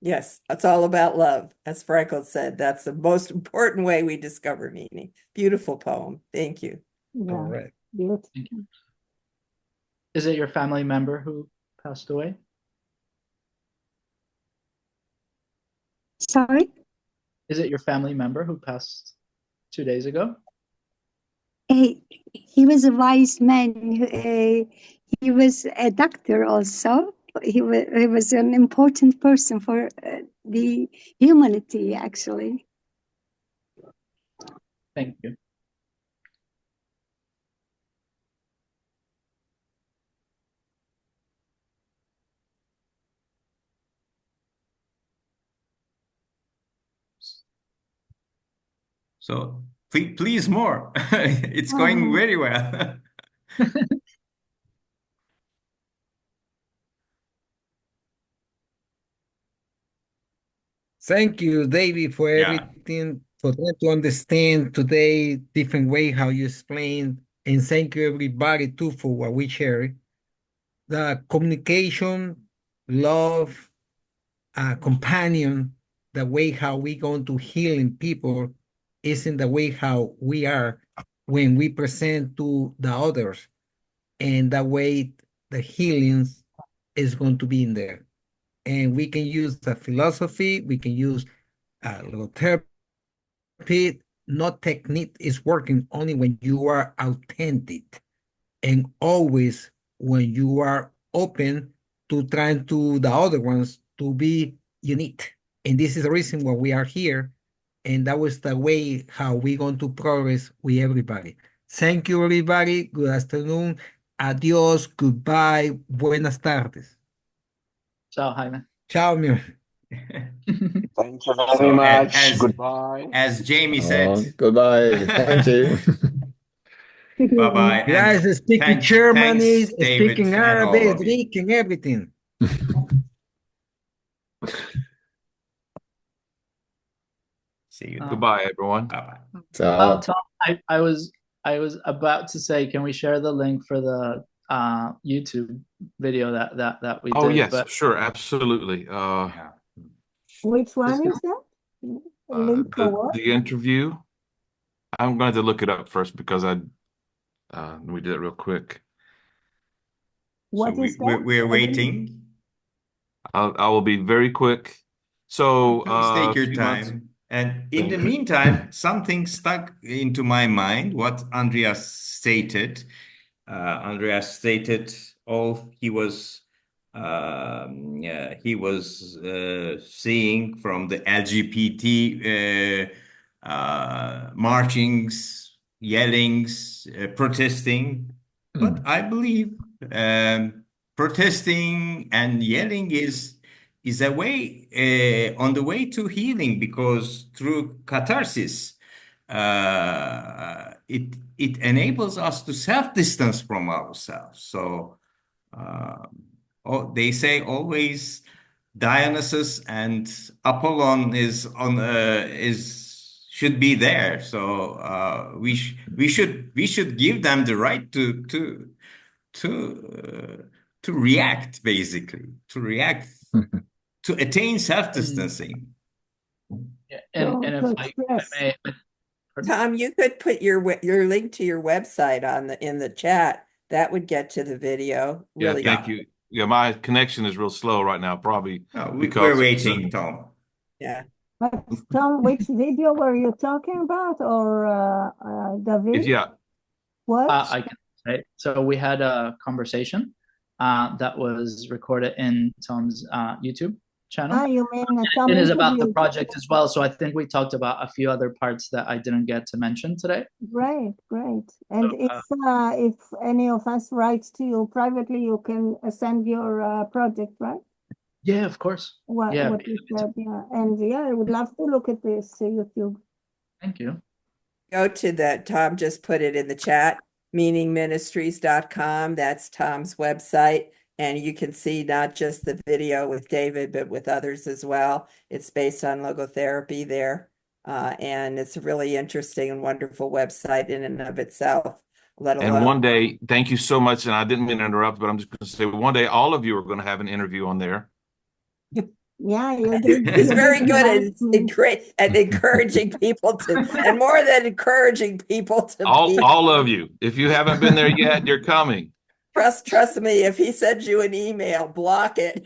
Yes, it's all about love. As Frankl said, that's the most important way we discover meaning. Beautiful poem. Thank you. Yeah, Correct. beautiful. Thank you. Is it your family member who passed away? Sorry? Is it your family member who passed 2 days ago? He was a wise man. He was a doctor also. He was an important person for the humanity, actually. Thank you. So please more. It's going very well. Thank you, David, for everything, for trying to understand today different way how you explain, and thank you everybody too for what we share. The communication, love, companion, the way how we going to healing people isn't the way how we are when we present to the others, and that way the healings is going to be in there. And we can use the philosophy, we can use logotherapy. Not technique is working only when you are authentic, and always when you are open to trying to the other ones to be unique. And this is the reason why we are here. And that was the way how we're going to progress with everybody. Thank you, everybody. Good afternoon. Adios. Goodbye. Buenas tardes. Ciao, Jaime. Ciao, Emil. Thank you very much. Goodbye. As Jamie said. Goodbye. Thank you. Bye-bye. Guys, speaking German, speaking Arabic, you. speaking everything. See you. Goodbye, everyone. Bye-bye. Oh, Tom, I was about to say, can we share the link for the YouTube video that we did? Oh, yes, sure, absolutely. Which one is that? Link for what? The interview. I'm going to look it up first because we did it real quick. What is that? We're waiting. I will be very quick. So, Please take a your few months. time. And in the Thank you. meantime, something stuck into my mind, what Andreas stated. Andreas stated, oh, he was seeing from the LGBT marchings, yellings, protesting. But I believe protesting and yelling is a way on the way to healing, because through catharsis, it enables us to self-distance from ourselves. So they say always Dionysus and Apollon should be there. So we should give them the right to react, basically, to attain self-distancing. Yeah, and if I may, Tom, you could put your link to your website in the chat. That would get to the video. Really. Yeah, thank you. Yeah, my connection is real slow right now, probably because we're waiting, Tom. Yeah. But Tom, which video were you talking about, or David? Yeah. What? I can say. So we had a conversation that was recorded in Tom's YouTube channel. You mean Tom it is about the interviewed- project as well. So I think we talked about a few other parts that I didn't get to mention today. Great. And if any of us writes to you privately, you can send your project, right? Yeah, of course. What you said, yeah. And yeah, I would love to look at this YouTube. Thank you. Go to that. Tom just put it in the chat, meaningministries.com. That's Tom's website. And you can see not just the video with David, but with others as well. It's based on logotherapy there. And it's a really interesting and wonderful website in and of itself. And one day, thank you so much. And I didn't mean to interrupt, but I'm just going to say one day, all of you are going to have an interview on there. Yeah, he's very good at encouraging people to, and more than encouraging people to all of you. If you haven't been there yet, you're coming. Trust me, if he sends you an email, block it.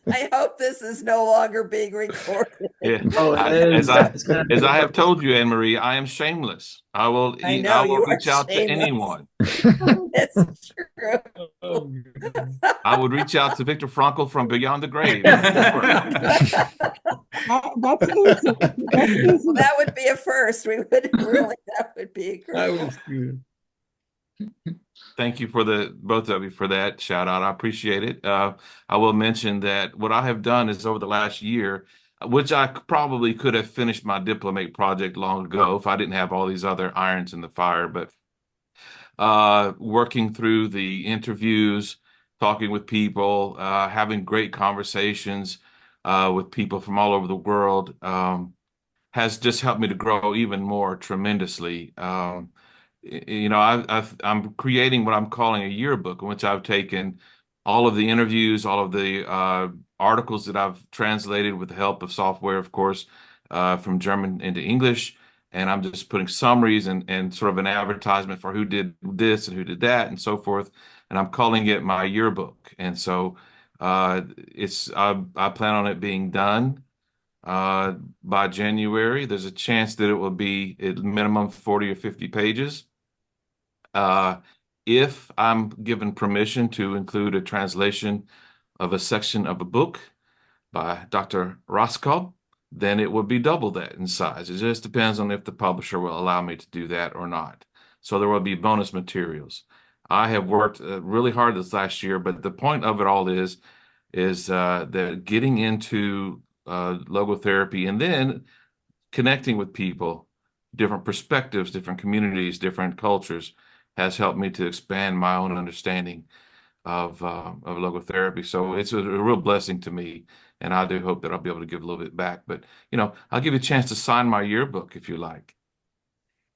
I hope this is no longer being recorded. Yeah. As I have told you, Anne Marie, I am shameless. I will reach out to anyone. That's true. I would reach out to Viktor Frankl from beyond the grave. That's easy. Well, that would be a first. We would really, that would be a great. That was good. Thank you for both of you for that shout out. I appreciate it. I will mention that what I have done is over the last year, which I probably could have finished my diplomate project long ago if I didn't have all these other irons in the fire, but working through the interviews, talking with people, having great conversations with people from all over the world has just helped me to grow even more tremendously. I'm creating what I'm calling a yearbook, in which I've taken all of the interviews, all of the articles that I've translated with the help of software, of course, from German into English. And I'm just putting summaries and sort of an advertisement for who did this and who did that and so forth. And I'm calling it my yearbook. And so I plan on it being done by January. There's a chance that it will be at minimum 40 or 50 pages. If I'm given permission to include a translation of a section of a book by Dr. Roskopf, then it would be double that in size. It just depends on if the publisher will allow me to do that or not. So there will be bonus materials. I have worked really hard this last year, but the point of it all is that getting into logotherapy and then connecting with people, different perspectives, different communities, different cultures, has helped me to expand my own understanding of logotherapy. So it's a real blessing to me, and I do hope that I'll be able to give a little bit back. But I'll give you a chance to sign my yearbook if you like.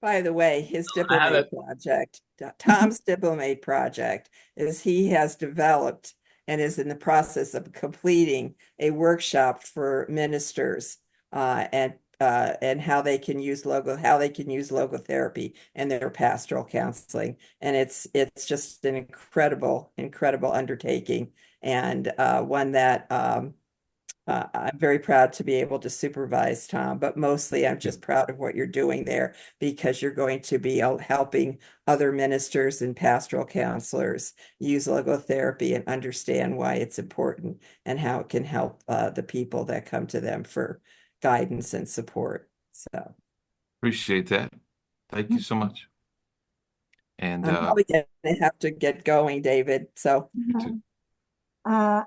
By the way, his diplomate project, Tom's diplomate project, is he has developed and is in the process of completing a workshop for ministers and and how they can use logotherapy in their pastoral counseling. And it's just an incredible undertaking, and one that I'm very proud to be able to supervise, Tom, but mostly I'm just proud of what you're doing there, because you're going to be helping other ministers and pastoral counselors use logotherapy and understand why it's important and how it can help the people that come to them for guidance and support. So Appreciate that. Thank you so much. And I'm probably going to have to get going, David. So glad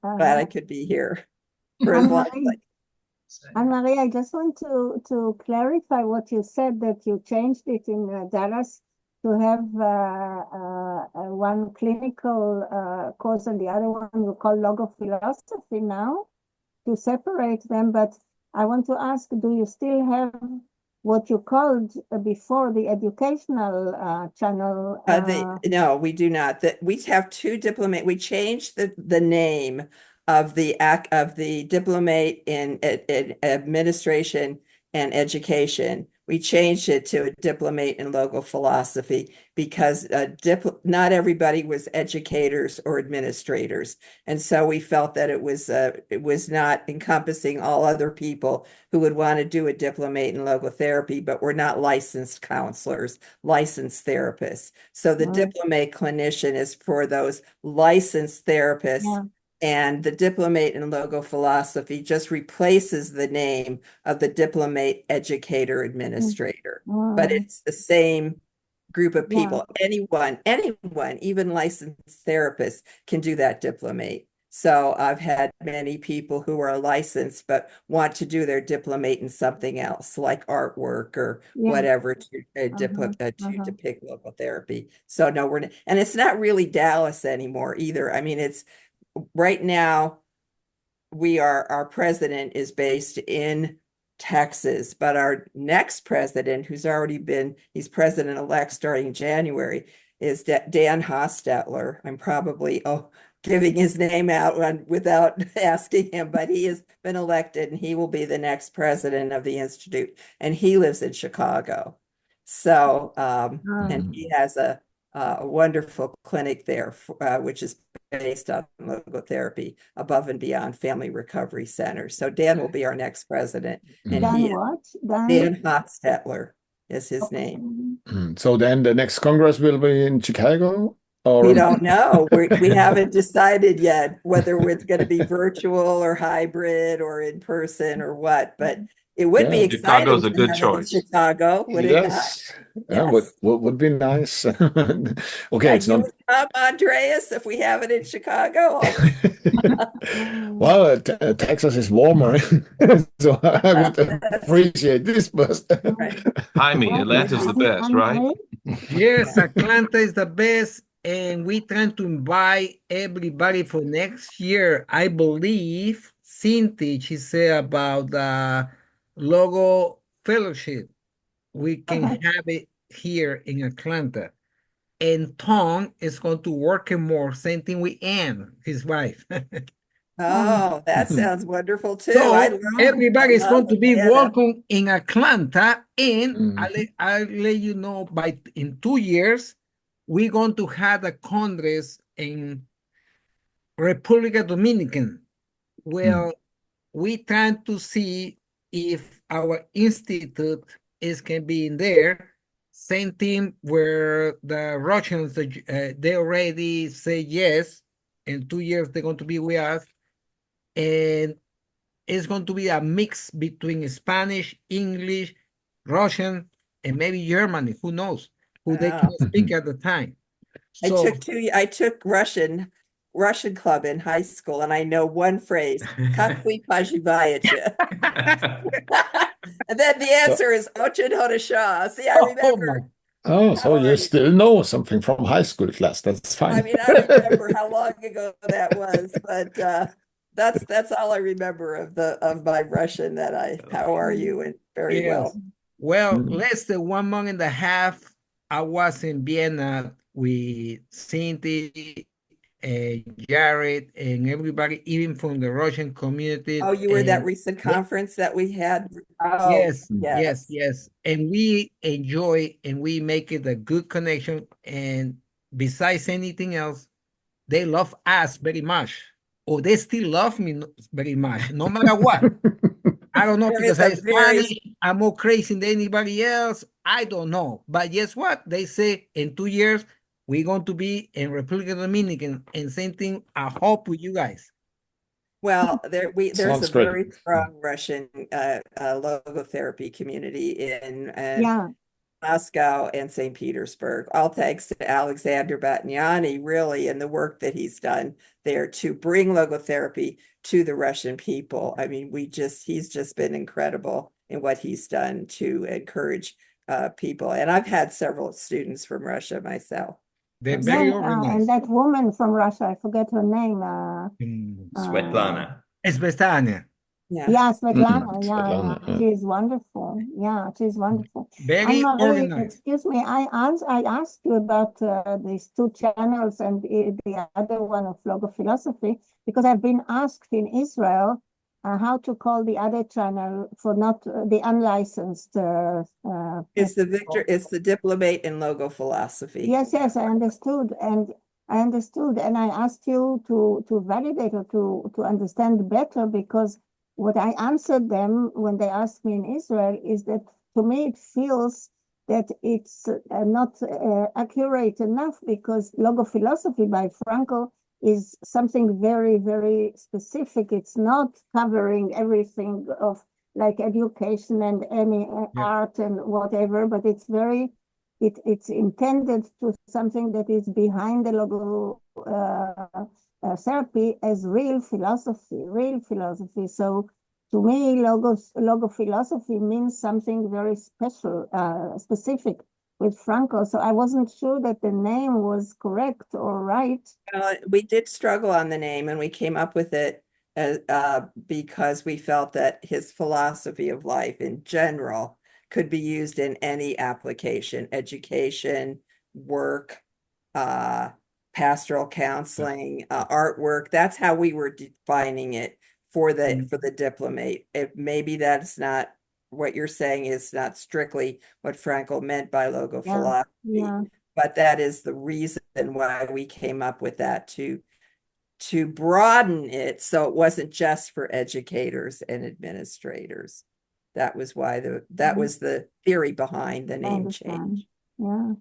I could be here for as long as Anne-Marie, I just want to clarify what you said, that you changed it in Dallas to have one clinical course and the other one you call logophilosophy now, to separate them. But I want to ask, do you still have what you called before the educational channel? No, we do not. That we have two diplomate. We changed the name of the diplomate in administration and education. We changed it to a diplomate in logo philosophy because not everybody was educators or administrators, and so we felt that it was not encompassing all other people who would want to do a diplomate in logotherapy, but were not licensed counselors, licensed therapists. So the diplomate clinician is for those licensed therapists. Yeah. And the diplomate in logo philosophy just replaces the name of the diplomate educator administrator. But it's the same group of people. Anyone, even licensed therapists can do that diplomate. So I've had many people who are licensed but want to do their diplomate in something else, like artwork or whatever, to depict logotherapy. So no, and it's not really Dallas anymore either. I mean, it's right now our president is based in Texas, but our next president, he's president-elect starting January, is Dan Hostetler. I'm probably giving his name out without asking him, but he has been elected and he will be the next president of the Institute, and he lives in Chicago. So and he has a wonderful clinic there, which is based on logotherapy, Above and Beyond Family Recovery Center. So Dan will be our next president. And Dan Hostetler is his name. So then the next Congress will be in Chicago? Or? We don't know. We haven't decided yet whether it's going to be virtual or hybrid or in person or what, but it would be exciting. Chicago's a good choice. Chicago, would it not? Yes. Would be nice. Okay, it's not. Come, Andreas, if we have it in Chicago. Well, Texas is warmer, so I would appreciate this. But Jaime, Atlanta's the best, right? Yes, Atlanta is the best, and we trying to invite everybody for next year. I believe Cynthia, she said about the Logo Fellowship. We can have it here in Atlanta. And Tom is going to work more, same thing with Anne, his wife. Oh, that sounds wonderful too. So everybody is going to be welcome in Atlanta, and I'll let you know in 2 years, we're going to have a Congress in República Dominican. Well, we trying to see if our institute can be in there. Same thing where the Russians, they already say yes. In 2 years, they're going to be with us. And it's going to be a mix between Spanish, English, Russian, and maybe Germany. Who knows? Who they can speak at the time. So, I took Russian club in high school, and I know one phrase, "Kakvi pajivayacha." And then the answer is "Ochin Hodasha." See, I remember. So you still know something from high school class. That's fine. I mean, I remember how long ago that was, but that's all I remember of my Russian. How are you? And very well. Well, less than 1 month and a half, I was in Vienna with Cindy Jared, and everybody, even from the Russian community. Oh, you were at that And recent conference that we had? Oh, yes, yes. yes. And we enjoy and we make it a good connection. And besides anything else, they love us very much. Or they still love me very much, no matter what. I don't know, There because is a I'm very Spanish, I'm more crazy than anybody else. I don't know. But guess what? They say in 2 years, we're going to be in Republic Dominican, and same thing, I hope with you guys. well, there's Sounds a great. very strong Russian logotherapy community in Yeah. Moscow and St. Petersburg. All thanks to Alexander Batniani, really, and the work that he's done there to bring logotherapy to the Russian people. I mean, he's just been incredible in what he's done to encourage people. And I've had several students from Russia myself. They're Yeah, very and organized. that woman from Russia, I forget her name. Svetlana. Esbestania. Yeah. Yeah, Svetlana. Svetlana, yeah. She's wonderful. Yeah, she's wonderful. Very Anne-Marie, organized. excuse me, I asked you about these two channels and the other one of logofilosophy because I've been asked in Israel how to call the other channel for not the unlicensed. It's the people. Viktor, it's the diplomate in logophilosophy. Yes, I understood, and I asked you to validate or to understand better, because what I answered them when they asked me in Israel is that to me it feels that it's not accurate enough, because logophilosophy by Frankl is something very, very specific. It's not covering everything of like education and any art and whatever, but it's very it's intended to something that is behind the logo therapy as real philosophy. So to me, logo philosophy means something very special, specific with Frankl. So I wasn't sure that the name was correct or right. We did struggle on the name, and we came up with it because we felt that his philosophy of life in general could be used in any application: education, work, pastoral counseling, artwork. That's how we were defining it for the diplomate. Maybe that's not what you're saying, is not strictly what Frankl meant by logo philosophy, but that is the reason why we came up with that, to broaden it so it wasn't just for educators and administrators. That was why that was the theory behind the name change. Yeah.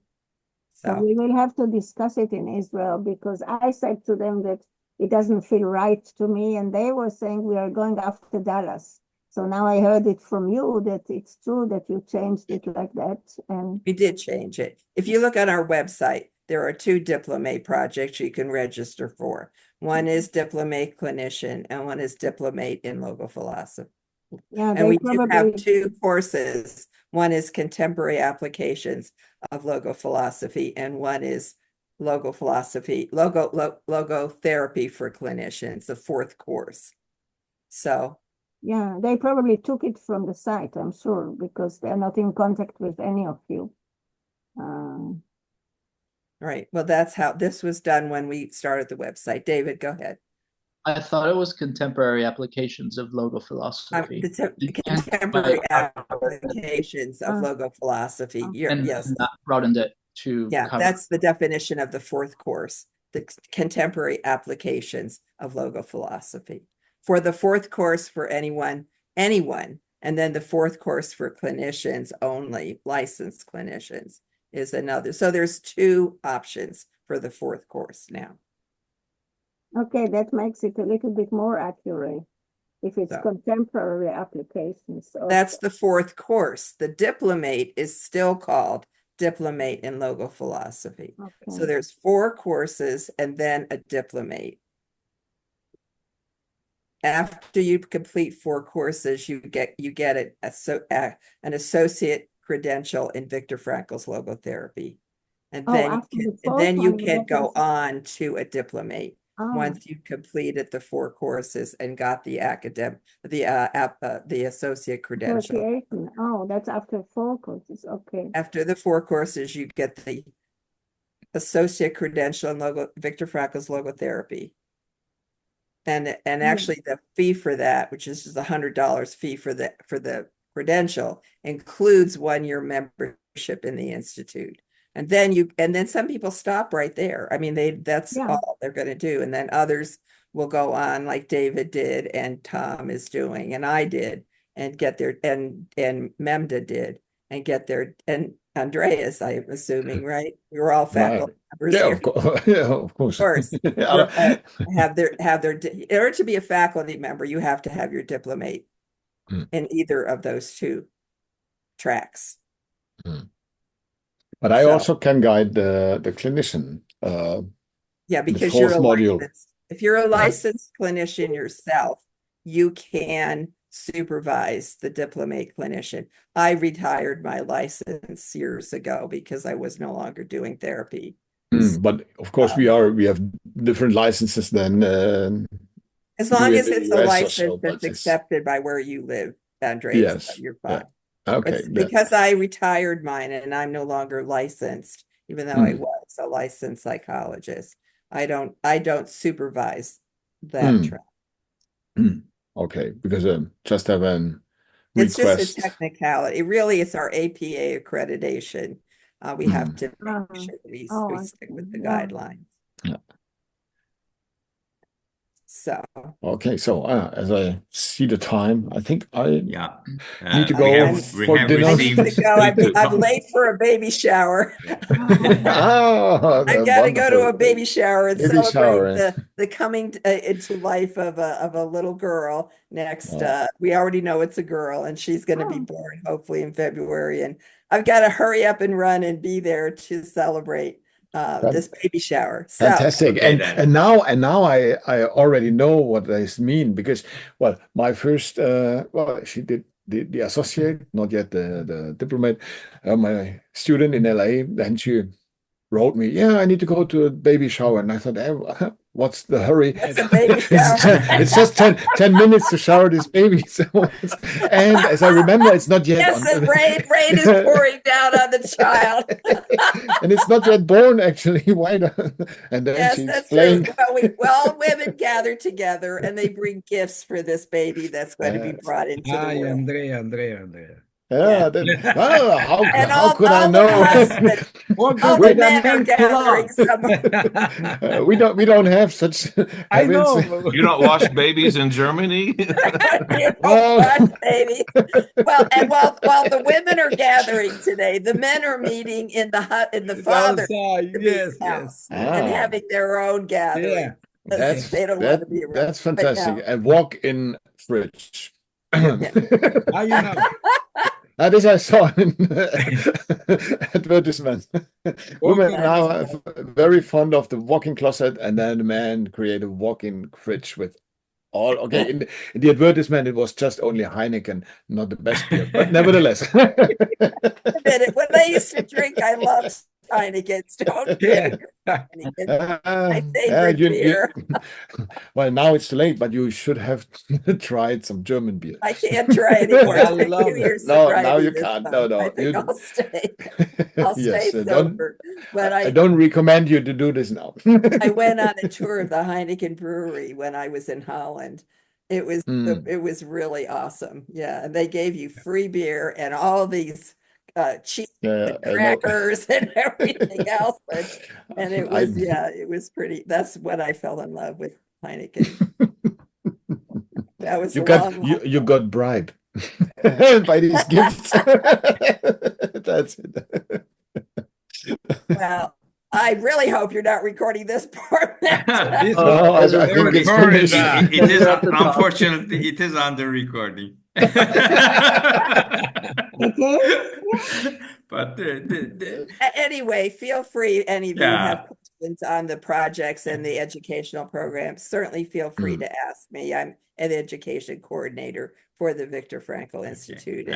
So we will have to discuss it in Israel, because I said to them that it doesn't feel right to me, and they were saying we are going after Dallas. So now I heard it from you that it's true that you changed it like that. And we did change it. If you look on our website, there are 2 diplomate projects you can register for. One is diplomate clinician, and one is diplomate in logophilosophy. Yeah, and we do have 2 courses. One is contemporary applications of logophilosophy, and one is logotherapy for clinicians, the 4th course. So yeah, they probably took it from the site, I'm sure, because they're not in contact with any of you. Right. Well, that's how this was done when we started the website. David, go ahead. I thought it was contemporary applications of logophilosophy. Contemporary applications of logophilosophy. Yes. That broadened it to cover. That's the definition of the 4th course, the contemporary applications of logophilosophy. For the 4th course for anyone, and then the 4th course for clinicians only, licensed clinicians, is another. So there's 2 options for the 4th course now. Okay, that makes it a little bit more accurate if it's contemporary applications. That's the 4th course. The diplomate is still called diplomate in logophilosophy. Okay. So there's 4 courses and then a diplomate. After you complete 4 courses, you get an associate credential in Viktor Frankl's logotherapy. And then you can go on to a diplomate. Once you completed the 4 courses and got the the associate credential. Oh, that's after 4 courses. Okay. After the 4 courses, you get the associate credential in Viktor Frankl's logotherapy. And actually the fee for that, which is just $100 fee for the credential, includes 1-year membership in the Institute. And then some people stop right there. I mean, that's all they're going to do. And then others will go on, like David did, and Tom is doing, and I did, and get their, and Memda did, and get their, and Andreas, I'm assuming, right? We were all faculty members yeah, here. of course. Yeah, of course. Of course. Have their, in order to be a faculty member, you have to have your diplomate in either of those 2 tracks. But I also can guide the clinician. Yeah, because you're a module. If you're a licensed clinician yourself, you can supervise the diplomate clinician. I retired my license years ago because I was no longer doing therapy. But of course, we have different licenses than as long as it's a US license that's accepted by where you live, Andreas, you're fine. Okay. Because I retired mine and I'm no longer licensed, even though I was a licensed psychologist. I don't supervise that track. Okay, because just have an It's request. just a technicality. Really, it's our APA accreditation. We have to make sure that we stick with the guidelines. Yeah. So okay, so as I see the time, I think I need to we go have for dinner. I need to go. I'm late for a baby shower. I've got to go to a baby shower and celebrate the coming into life of a little girl next. We already know it's a girl, and she's going to be born hopefully in February. And I've got to hurry up and run and be there to celebrate this baby shower. Fantastic. So, and now I already know what this mean, because my first she did the associate, not yet the diplomate, my student in LA, then she wrote me, I need to go to a baby shower, and I thought, what's the hurry? What's a baby shower? it's just 10 minutes to shower this baby. And as I remember, it's not yet. Yes, rain is pouring down on the child. And it's not yet born, actually. Why not? And then she explained. True. Well, all women gather together and they bring gifts for this baby that's going to be brought into the world. Andrea. How could I know? All the men are gathering somewhere. We don't have such. I know. You don't wash babies in Germany. You don't wash babies. Well, and while the women are gathering today, the men are meeting in the hut in the father's house and having their own gathering. They don't want to be around. That's fantastic. And walk in fridge. That is, I saw in advertisement. Women now are very fond of the walk-in closet, and then the man create a walk-in fridge with all. Okay, in the advertisement, it was just only Heineken, not the best beer, but nevertheless. When I used to drink, I loved Heineken. Don't get my favorite beer. Well, now it's too late, but you should have tried some German beer. I can't try anymore. Now you can't. No. I think I'll stay. I'll stay sober. But I don't recommend you to do this now. I went on a tour of the Heineken brewery when I was in Holland. It was really awesome. Yeah, and they gave you free beer and all these cheese and crackers and everything else, and it was pretty. That's when I fell in love with Heineken. That was you got bribed by these gifts. That's it. Well, I really hope you're not recording this part. I think it's finished. It is, unfortunately, it is under recording. But anyway, feel free, any of you have questions on the projects and the educational programs, certainly feel free to ask me. I'm an education coordinator for the Viktor Frankl Institute.